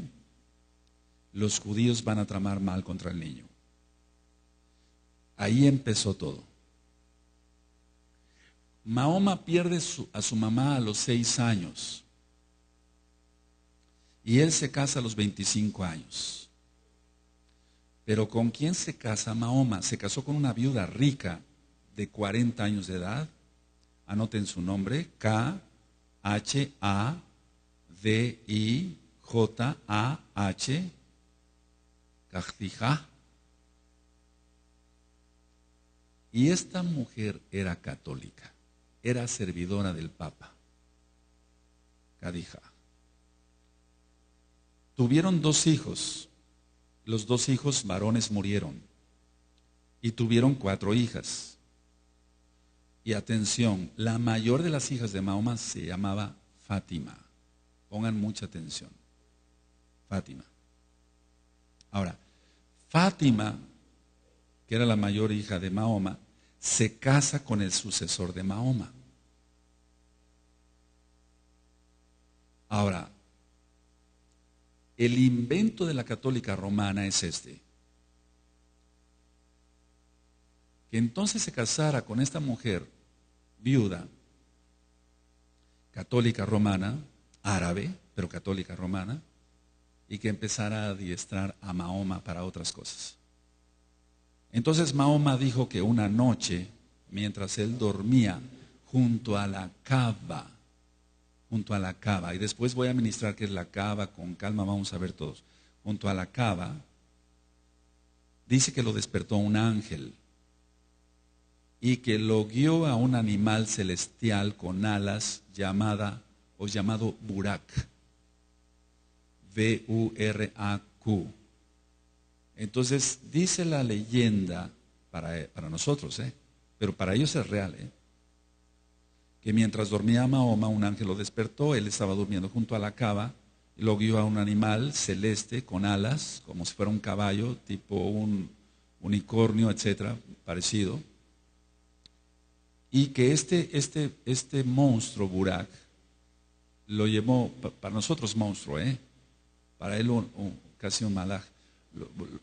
los judíos van a tramar mal contra el niño. Ahí empezó todo. Mahoma pierde a su mamá a los 6 años y él se casa a los 25 años. Pero ¿con quién se casa Mahoma? Se casó con una viuda rica de 40 años de edad. Anoten su nombre, K-H-A-D-I-J-A-H, Kahdija. Y esta mujer era católica, era servidora del Papa, Kadija. Tuvieron 2 hijos, los 2 hijos varones murieron y tuvieron 4 hijas. Y atención, la mayor de las hijas de Mahoma se llamaba Fátima. Pongan mucha atención, Fátima. Ahora, Fátima, que era la mayor hija de Mahoma, se casa con el sucesor de Mahoma. Ahora, el invento de la católica romana es este: que entonces se casara con esta mujer viuda, católica romana, árabe, pero católica romana, y que empezara a adiestrar a Mahoma para otras cosas. Entonces Mahoma dijo que una noche, mientras él dormía junto a la Kaaba, y después voy a ministrar qué es la Kaaba, con calma vamos a ver todos, junto a la Kaaba, dice que lo despertó un ángel y que lo guió a un animal celestial con alas llamado Burak, B-U-R-A-Q. Entonces dice la leyenda, para nosotros, pero para ellos es real, que mientras dormía Mahoma, un ángel lo despertó, él estaba durmiendo junto a la Kaaba, y lo guió a un animal celeste con alas, como si fuera un caballo, tipo un unicornio, etcétera, parecido. Y que este monstruo, Burak, lo llevó, para nosotros monstruo, para él casi un malaj.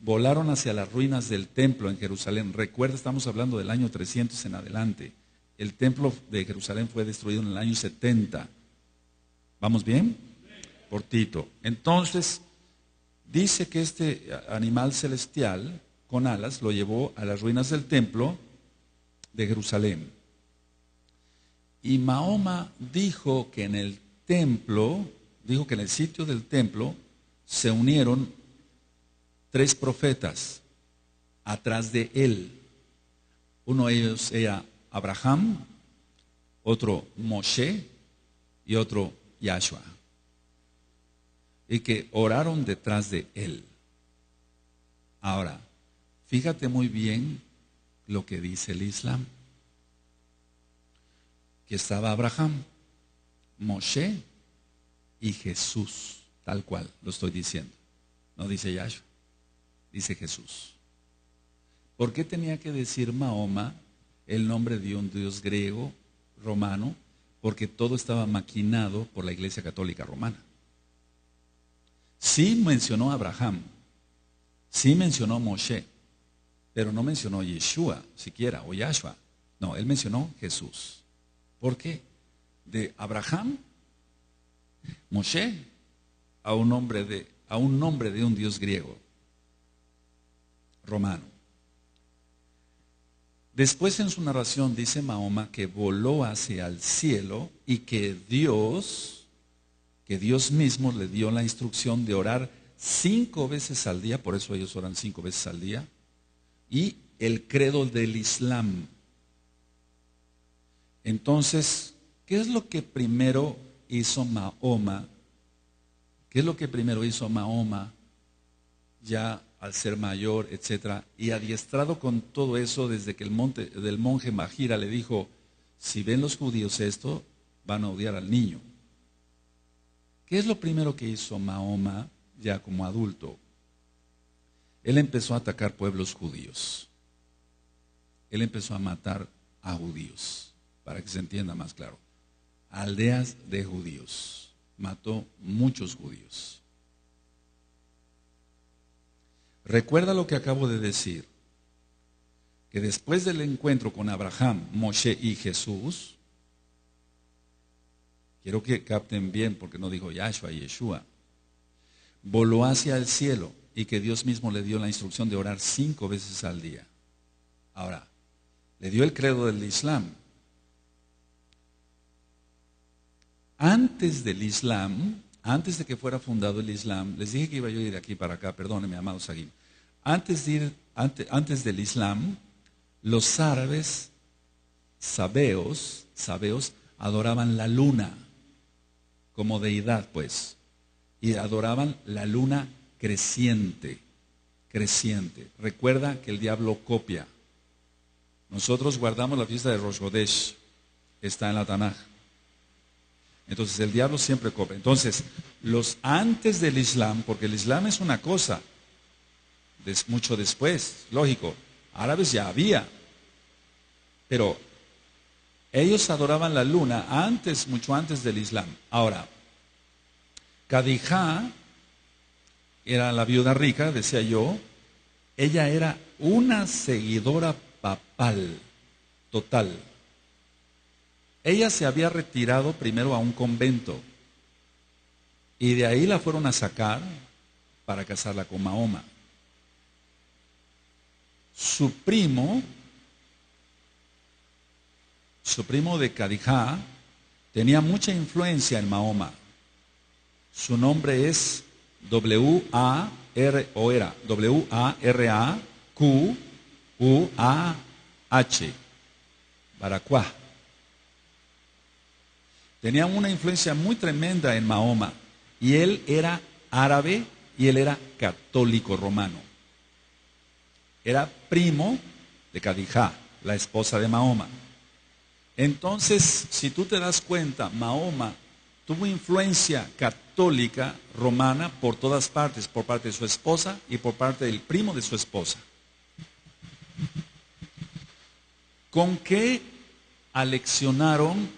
Volaron hacia las ruinas del templo en Jerusalén. Recuerda, estamos hablando del año 300 en adelante. El templo de Jerusalén fue destruido en el año 70. ¿Vamos bien? Por Tito. Entonces, dice que este animal celestial con alas lo llevó a las ruinas del templo de Jerusalén. Y Mahoma dijo que en el sitio del templo se unieron 3 profetas atrás de él. Uno de ellos era Abraham, otro Moshe y otro Yahshua. Y que oraron detrás de él. Ahora, fíjate muy bien lo que dice el Islam. Que estaba Abraham, Moshe y Jesús, tal cual lo estoy diciendo. No dice Yahshua, dice Jesús. ¿Por qué tenía que decir Mahoma el nombre de un dios griego, romano? Porque todo estaba maquinado por la Iglesia Católica Romana. Sí mencionó a Abraham, sí mencionó a Moshe, pero no mencionó Yeshua siquiera, o Yahshua. No, él mencionó Jesús. ¿Por qué? De Abraham, Moshe, a un nombre de un dios griego, romano. Después en su narración dice Mahoma que voló hacia el cielo y que Dios mismo le dio la instrucción de orar 5 veces al día, por eso ellos oran 5 veces al día, y el credo del Islam. Entonces, ¿Qué es lo que primero hizo Mahoma? ¿Qué es lo que primero hizo Mahoma ya al ser mayor, etcétera? Y adiestrado con todo eso desde que del monje Mahira le dijo, si ven los judíos esto, van a odiar al niño. ¿Qué es lo primero que hizo Mahoma ya como adulto? Él empezó a atacar pueblos judíos. Él empezó a matar a judíos, para que se entienda más claro. Aldeas de judíos. Mató muchos judíos. Recuerda lo que acabo de decir, que después del encuentro con Abraham, Moshe y Jesús, quiero que capten bien porque no dijo Yahshua y Yeshua, voló hacia el cielo y que Dios mismo le dio la instrucción de orar 5 veces al día. Ahora, le dio el credo del Islam. Antes del Islam, antes de que fuera fundado el Islam, les dije que iba yo a ir de aquí para acá, perdónenme, amado Saguín. Antes del Islam, los árabes sabeos adoraban la luna como deidad, pues, y adoraban la luna creciente. Recuerda que el diablo copia. Nosotros guardamos la fiesta de Rosh Hodesh, está en la Tanaj. Entonces el diablo siempre copia. Entonces, los antes del Islam, porque el Islam es una cosa, mucho después, lógico, árabes ya había, pero ellos adoraban la luna antes, mucho antes del Islam. Ahora, Khadija era la viuda rica, decía yo, ella era una seguidora papal, total. Ella se había retirado primero a un convento y de ahí la fueron a sacar para casarla con Mahoma. Su primo de Khadija tenía mucha influencia en Mahoma. Su nombre es W-A-R-A-Q-U-A-H, Baracuá. Tenía una influencia muy tremenda en Mahoma. Y él era árabe y él era católico romano. Era primo de Khadija, la esposa de Mahoma. Entonces, si tú te das cuenta, Mahoma tuvo influencia católica romana por todas partes, por parte de su esposa y por parte del primo de su esposa. ¿Con qué aleccionaron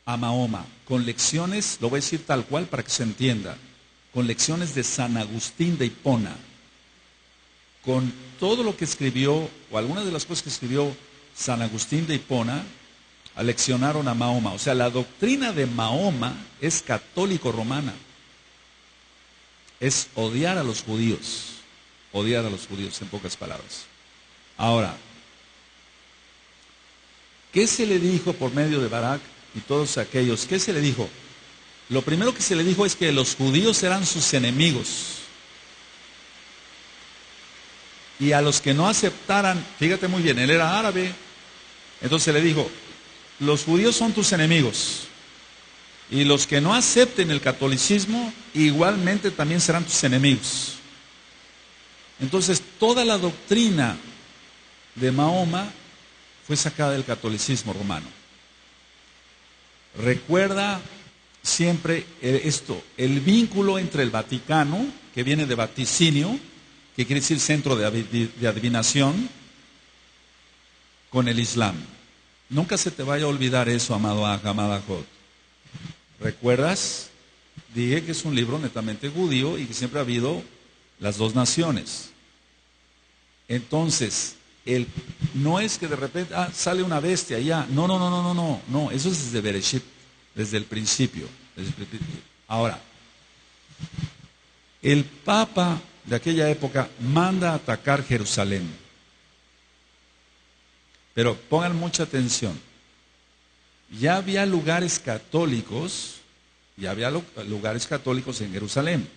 a Mahoma? Con lecciones, lo voy a decir tal cual para que se entienda, con lecciones de San Agustín de Hipona, con todo lo que escribió, o algunas de las cosas que escribió San Agustín de Hipona, aleccionaron a Mahoma. O sea, la doctrina de Mahoma es católico-romana. Es odiar a los judíos en pocas palabras. Ahora, ¿qué se le dijo por medio de Barak y todos aquellos? ¿Qué se le dijo? Lo primero que se le dijo es que los judíos eran sus enemigos. Y a los que no aceptaran, fíjate muy bien, él era árabe, entonces le dijo, los judíos son tus enemigos. Y los que no acepten el catolicismo, igualmente también serán tus enemigos. Entonces, toda la doctrina de Mahoma fue sacada del catolicismo romano. Recuerda siempre esto, el vínculo entre el Vaticano, que viene de vaticinio, que quiere decir centro de adivinación, con el Islam. Nunca se te vaya a olvidar eso, amado amada Jod. ¿Recuerdas? Dije que es un libro netamente judío y que siempre ha habido las dos naciones. Entonces, no es que de repente sale una bestia ya. No, eso es desde Bereshit, desde el principio. Ahora, el Papa de aquella época manda a atacar Jerusalén. Pero pongan mucha atención. Ya había lugares católicos en Jerusalén.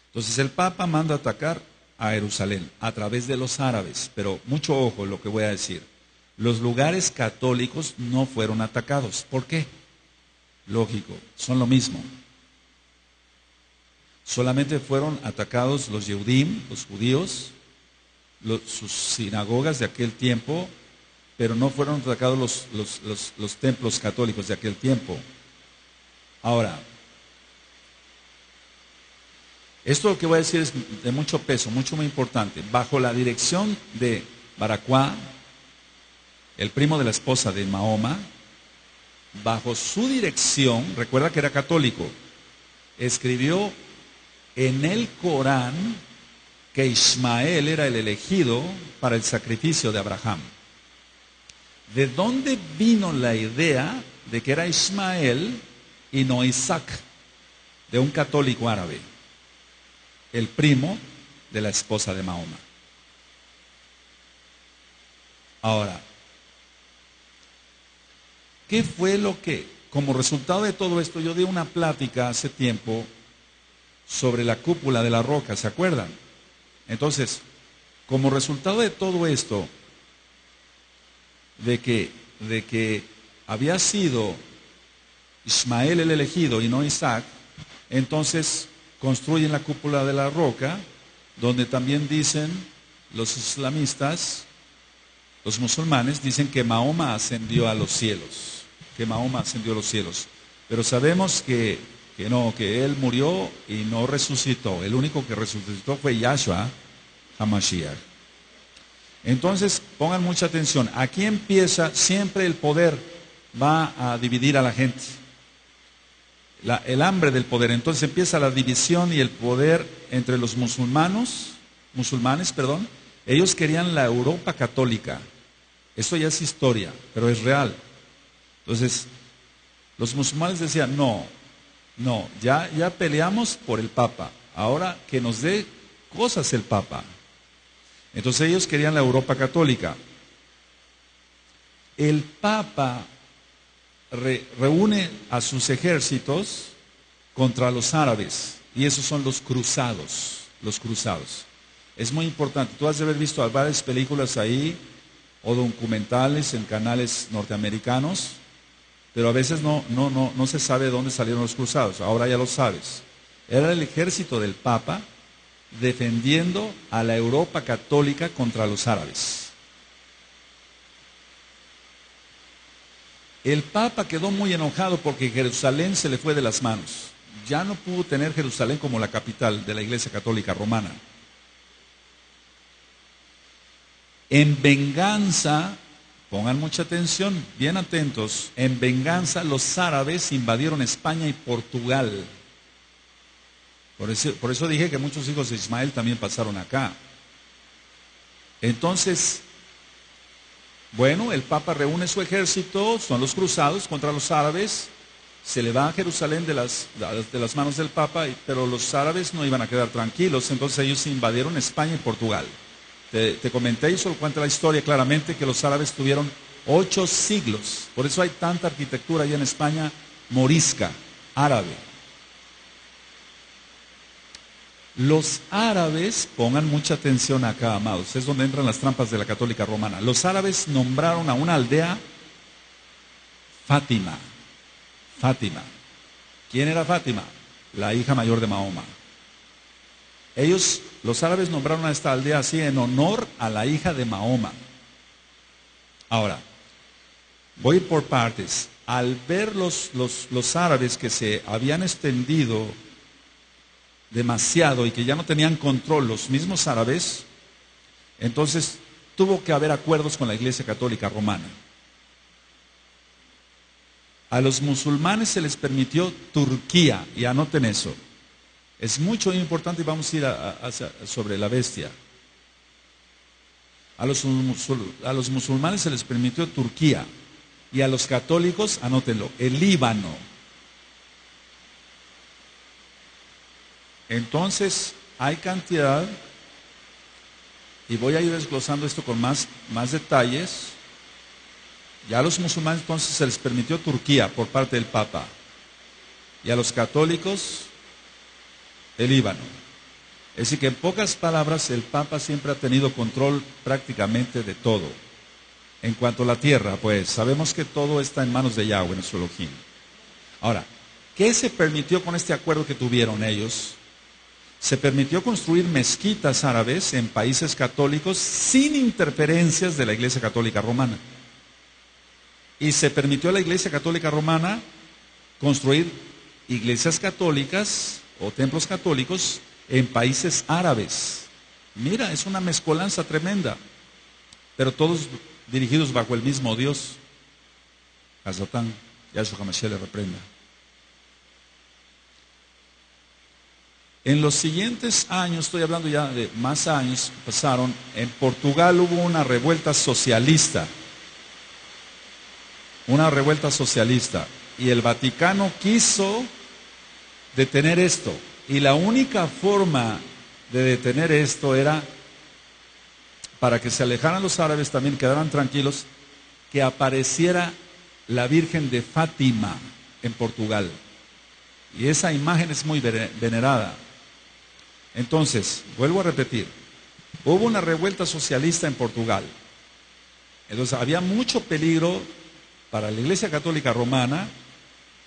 Entonces el Papa manda a atacar a Jerusalén a través de los árabes. Pero mucho ojo en lo que voy a decir. Los lugares católicos no fueron atacados. ¿Por qué? Lógico, son lo mismo. Solamente fueron atacados los Yehudim, los judíos, sus sinagogas de aquel tiempo, pero no fueron atacados los templos católicos de aquel tiempo. Ahora, esto lo que voy a decir es de mucho peso, muy importante. Bajo la dirección de Baracuá, el primo de la esposa de Mahoma, bajo su dirección, recuerda que era católico, escribió en el Corán que Ismael era el elegido para el sacrificio de Abraham. ¿De dónde vino la idea de que era Ismael y no Isaac? De un católico árabe, el primo de la esposa de Mahoma. Ahora, ¿qué fue lo que, como resultado de todo esto, yo di una plática hace tiempo sobre la cúpula de la roca, ¿se acuerdan? Entonces, como resultado de todo esto, de que había sido Ismael el elegido y no Isaac, entonces construyen la cúpula de la roca, donde también dicen los islamistas, los musulmanes, dicen que Mahoma ascendió a los cielos, pero sabemos que no, que él murió y no resucitó. El único que resucitó fue Yahshua HaMashiach. Entonces, pongan mucha atención, aquí empieza, siempre el poder va a dividir a la gente. El hambre del poder. Entonces empieza la división y el poder entre los musulmanes, ellos querían la Europa católica. Eso ya es historia, pero es real. Entonces, los musulmanes decían, no, ya peleamos por el Papa, ahora que nos dé cosas el Papa. Entonces ellos querían la Europa católica. El Papa reúne a sus ejércitos contra los árabes, y esos son los cruzados. Es muy importante, tú has de haber visto varias películas ahí, o documentales en canales norteamericanos, pero a veces no se sabe de dónde salieron los cruzados. Ahora ya lo sabes. Era el ejército del Papa defendiendo a la Europa católica contra los árabes. El Papa quedó muy enojado porque Jerusalén se le fue de las manos. Ya no pudo tener Jerusalén como la capital de la Iglesia Católica Romana. En venganza, pongan mucha atención, bien atentos, en venganza los árabes invadieron España y Portugal. Por eso dije que muchos hijos de Ismael también pasaron acá. Entonces, bueno, el Papa reúne su ejército, son los cruzados contra los árabes, se le va a Jerusalén de las manos del Papa, pero los árabes no iban a quedar tranquilos, entonces ellos invadieron España y Portugal. Te comenté y solo cuenta la historia claramente que los árabes tuvieron 8 siglos, por eso hay tanta arquitectura allá en España morisca, árabe. Los árabes, pongan mucha atención acá, amados, es donde entran las trampas de la católica romana. Los árabes nombraron a una aldea Fátima. ¿Quién era Fátima? La hija mayor de Mahoma. Los árabes nombraron a esta aldea así en honor a la hija de Mahoma. Ahora, voy por partes. Al ver los árabes que se habían extendido demasiado y que ya no tenían control los mismos árabes, entonces tuvo que haber acuerdos con la Iglesia Católica Romana. A los musulmanes se les permitió Turquía, y anoten eso. Es mucho importante y vamos a ir sobre la bestia. A los musulmanes se les permitió Turquía y a los católicos, anótenlo, el Líbano. Entonces, hay cantidad, y voy a ir desglosando esto con más detalles. Ya a los musulmanes entonces se les permitió Turquía por parte del Papa, y a los católicos el Líbano. Es decir que en pocas palabras el Papa siempre ha tenido control prácticamente de todo. En cuanto a la tierra, pues sabemos que todo está en manos de Yahweh, nuestro Elohim. Ahora, ¿qué se permitió con este acuerdo que tuvieron ellos? Se permitió construir mezquitas árabes en países católicos sin interferencias de la Iglesia Católica Romana. Y se permitió a la Iglesia Católica Romana construir iglesias católicas o templos católicos en países árabes. Mira, es una mezcolanza tremenda, pero todos dirigidos bajo el mismo Dios. Hazotán, Yahshua HaMashiach le reprenda. En los siguientes años, estoy hablando ya de más años, pasaron, en Portugal hubo una revuelta socialista. Una revuelta socialista. Y el Vaticano quiso detener esto. Y la única forma de detener esto era, para que se alejaran los árabes, también quedaran tranquilos, que apareciera la Virgen de Fátima en Portugal. Y esa imagen es muy venerada. Entonces, vuelvo a repetir, hubo una revuelta socialista en Portugal. Entonces había mucho peligro para la Iglesia Católica Romana,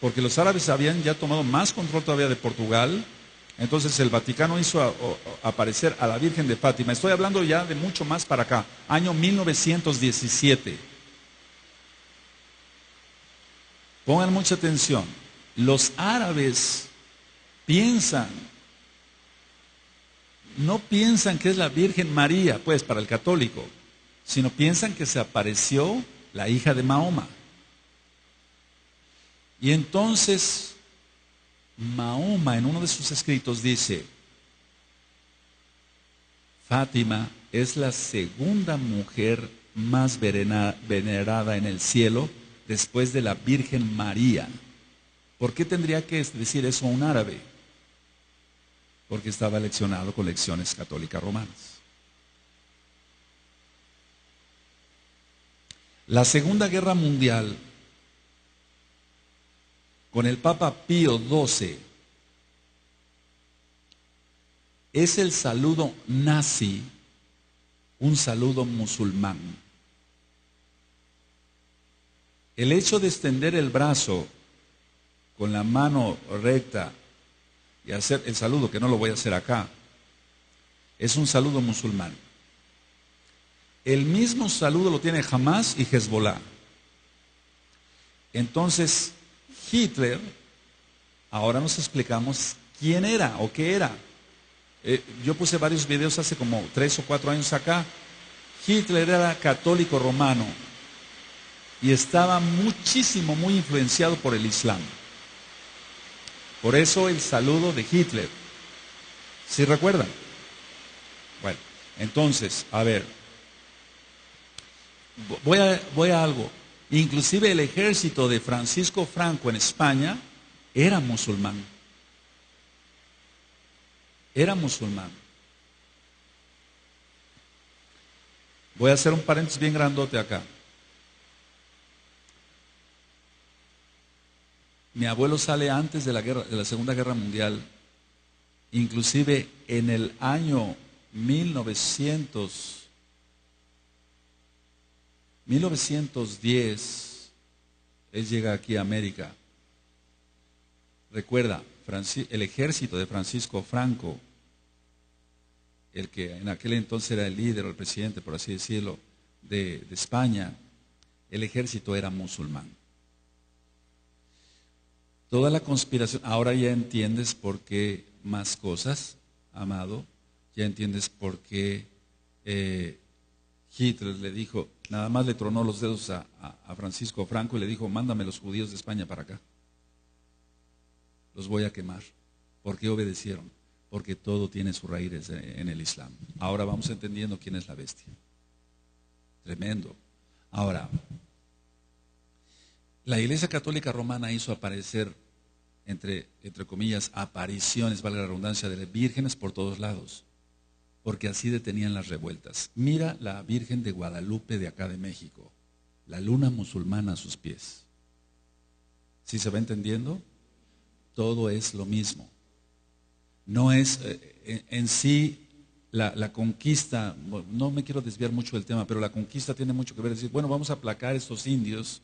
porque los árabes habían ya tomado más control todavía de Portugal. Entonces el Vaticano hizo aparecer a la Virgen de Fátima. Estoy hablando ya de mucho más para acá, año 1917. Pongan mucha atención. Los árabes no piensan que es la Virgen María, pues para el católico, sino piensan que se apareció la hija de Mahoma. Y entonces Mahoma en uno de sus escritos dice: Fátima es la segunda mujer más venerada en el cielo después de la Virgen María. ¿Por qué tendría que decir eso un árabe? Porque estaba leccionado con lecciones católicas romanas. La Segunda Guerra Mundial, con el Papa Pío XII, es el saludo nazi, un saludo musulmán. El hecho de extender el brazo con la mano recta y hacer el saludo, que no lo voy a hacer acá, es un saludo musulmán. El mismo saludo lo tiene Hamas y Hezbollah. Entonces, Hitler, ahora nos explicamos quién era o qué era. Yo puse varios videos hace como 3 o 4 años acá. Hitler era católico romano y estaba muy influenciado por el Islam. Por eso el saludo de Hitler. ¿Sí recuerdan? Bueno, entonces, a ver, voy a algo. Inclusive el ejército de Francisco Franco en España era musulmán. Era musulmán. Voy a hacer un paréntesis bien grandote acá. Mi abuelo sale antes de la Segunda Guerra Mundial. Inclusive en el año 1910, él llega aquí a América. Recuerda, el ejército de Francisco Franco, el que en aquel entonces era el líder o el presidente, por así decirlo, de España, el ejército era musulmán. Toda la conspiración, ahora ya entiendes por qué más cosas, amado, ya entiendes por qué Hitler le dijo, nada más le tronó los dedos a Francisco Franco y le dijo: mándame los judíos de España para acá, los voy a quemar. ¿Por qué obedecieron? Porque todo tiene sus raíces en el Islam. Ahora vamos entendiendo quién es la bestia. Tremendo. Ahora, la Iglesia Católica Romana hizo aparecer, entre comillas, apariciones, valga la redundancia, de vírgenes por todos lados, porque así detenían las revueltas. Mira la Virgen de Guadalupe de acá de México, la luna musulmana a sus pies. ¿Sí se va entendiendo? Todo es lo mismo. No es en sí, la conquista, no me quiero desviar mucho del tema, pero la conquista tiene mucho que ver, decir, bueno, vamos a aplacar a estos indios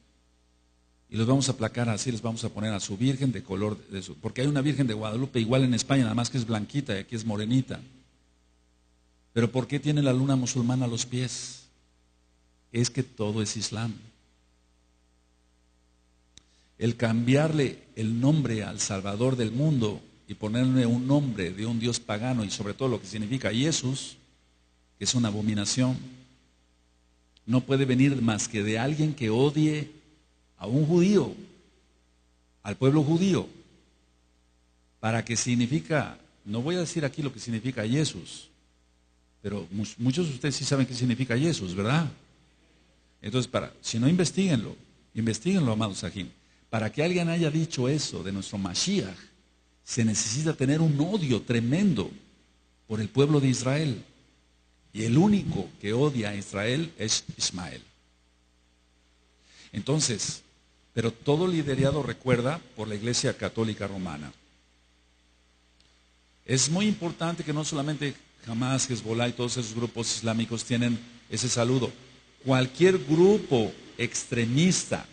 y los vamos a aplacar así, les vamos a poner a su virgen de color, porque hay una virgen de Guadalupe igual en España, nada más que es blanquita y aquí es morenita. Pero ¿por qué tiene la luna musulmana a los pies? Es que todo es Islam. El cambiarle el nombre al Salvador del mundo y ponerle un nombre de un Dios pagano y sobre todo lo que significa Jesús, que es una abominación, no puede venir más que de alguien que odie a un judío, al pueblo judío, para que significa, no voy a decir aquí lo que significa Jesús, pero muchos de ustedes sí saben qué significa Jesús, ¿verdad? Entonces, si no, investiguenlo, amados Sahim. Para que alguien haya dicho eso de nuestro Mashiach, se necesita tener un odio tremendo por el pueblo de Israel. Y el único que odia a Israel es Ismael. Entonces, pero todo liderado, recuerda, por la Iglesia Católica Romana. Es muy importante que no solamente Hamas, Hezbollah y todos esos grupos islámicos tienen ese saludo. Cualquier grupo extremista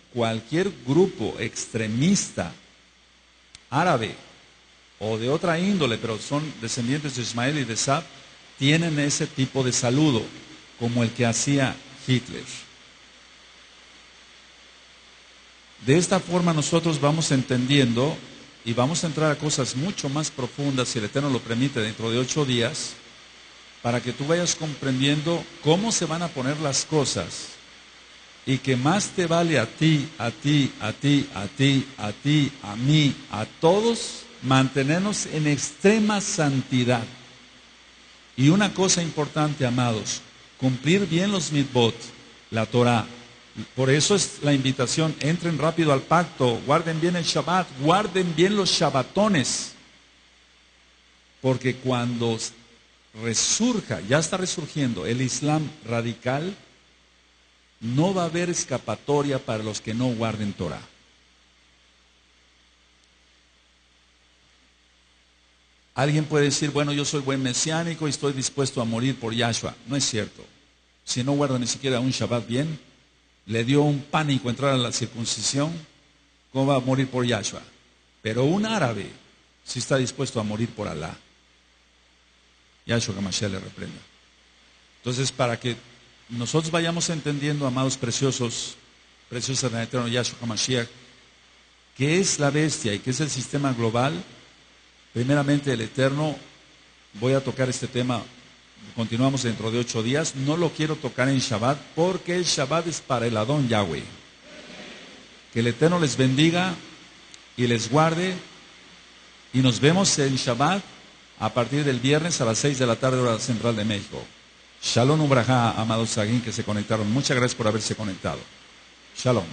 árabe o de otra índole, pero son descendientes de Ismael y de Sab, tienen ese tipo de saludo, como el que hacía Hitler. De esta forma nosotros vamos entendiendo y vamos a entrar a cosas mucho más profundas, si el Eterno lo permite, dentro de 8 días, para que tú vayas comprendiendo cómo se van a poner las cosas y que más te vale a ti, a mí, a todos, mantenernos en extrema santidad. Y una cosa importante, amados, cumplir bien los mitzvot, la Torah. Por eso es la invitación, entren rápido al pacto, guarden bien el Shabbat, guarden bien los Shabbatones, porque cuando resurja, ya está resurgiendo el Islam radical, no va a haber escapatoria para los que no guarden Torah. Alguien puede decir, bueno, yo soy buen mesiánico y estoy dispuesto a morir por Yahshua. No es cierto. Si no guarda ni siquiera un Shabbat bien, le dio un pánico entrar a la circuncisión, ¿cómo va a morir por Yahshua? Pero un árabe sí está dispuesto a morir por Alá. Yahshua HaMashiach le reprenda. Entonces, para que nosotros vayamos entendiendo, amados preciosos, preciosas del Eterno Yahshua HaMashiach, qué es la bestia y qué es el sistema global. Primeramente, el Eterno, voy a tocar este tema, continuamos dentro de 8 días, no lo quiero tocar en Shabbat, porque el Shabbat es para el Adón Yahweh. Que el Eterno les bendiga y les guarde, y nos vemos en Shabbat a partir del viernes a las 6 de la tarde, hora central de México. Shalom Ubrajá, amados Sagín que se conectaron. Muchas gracias por haberse conectado. Shalom.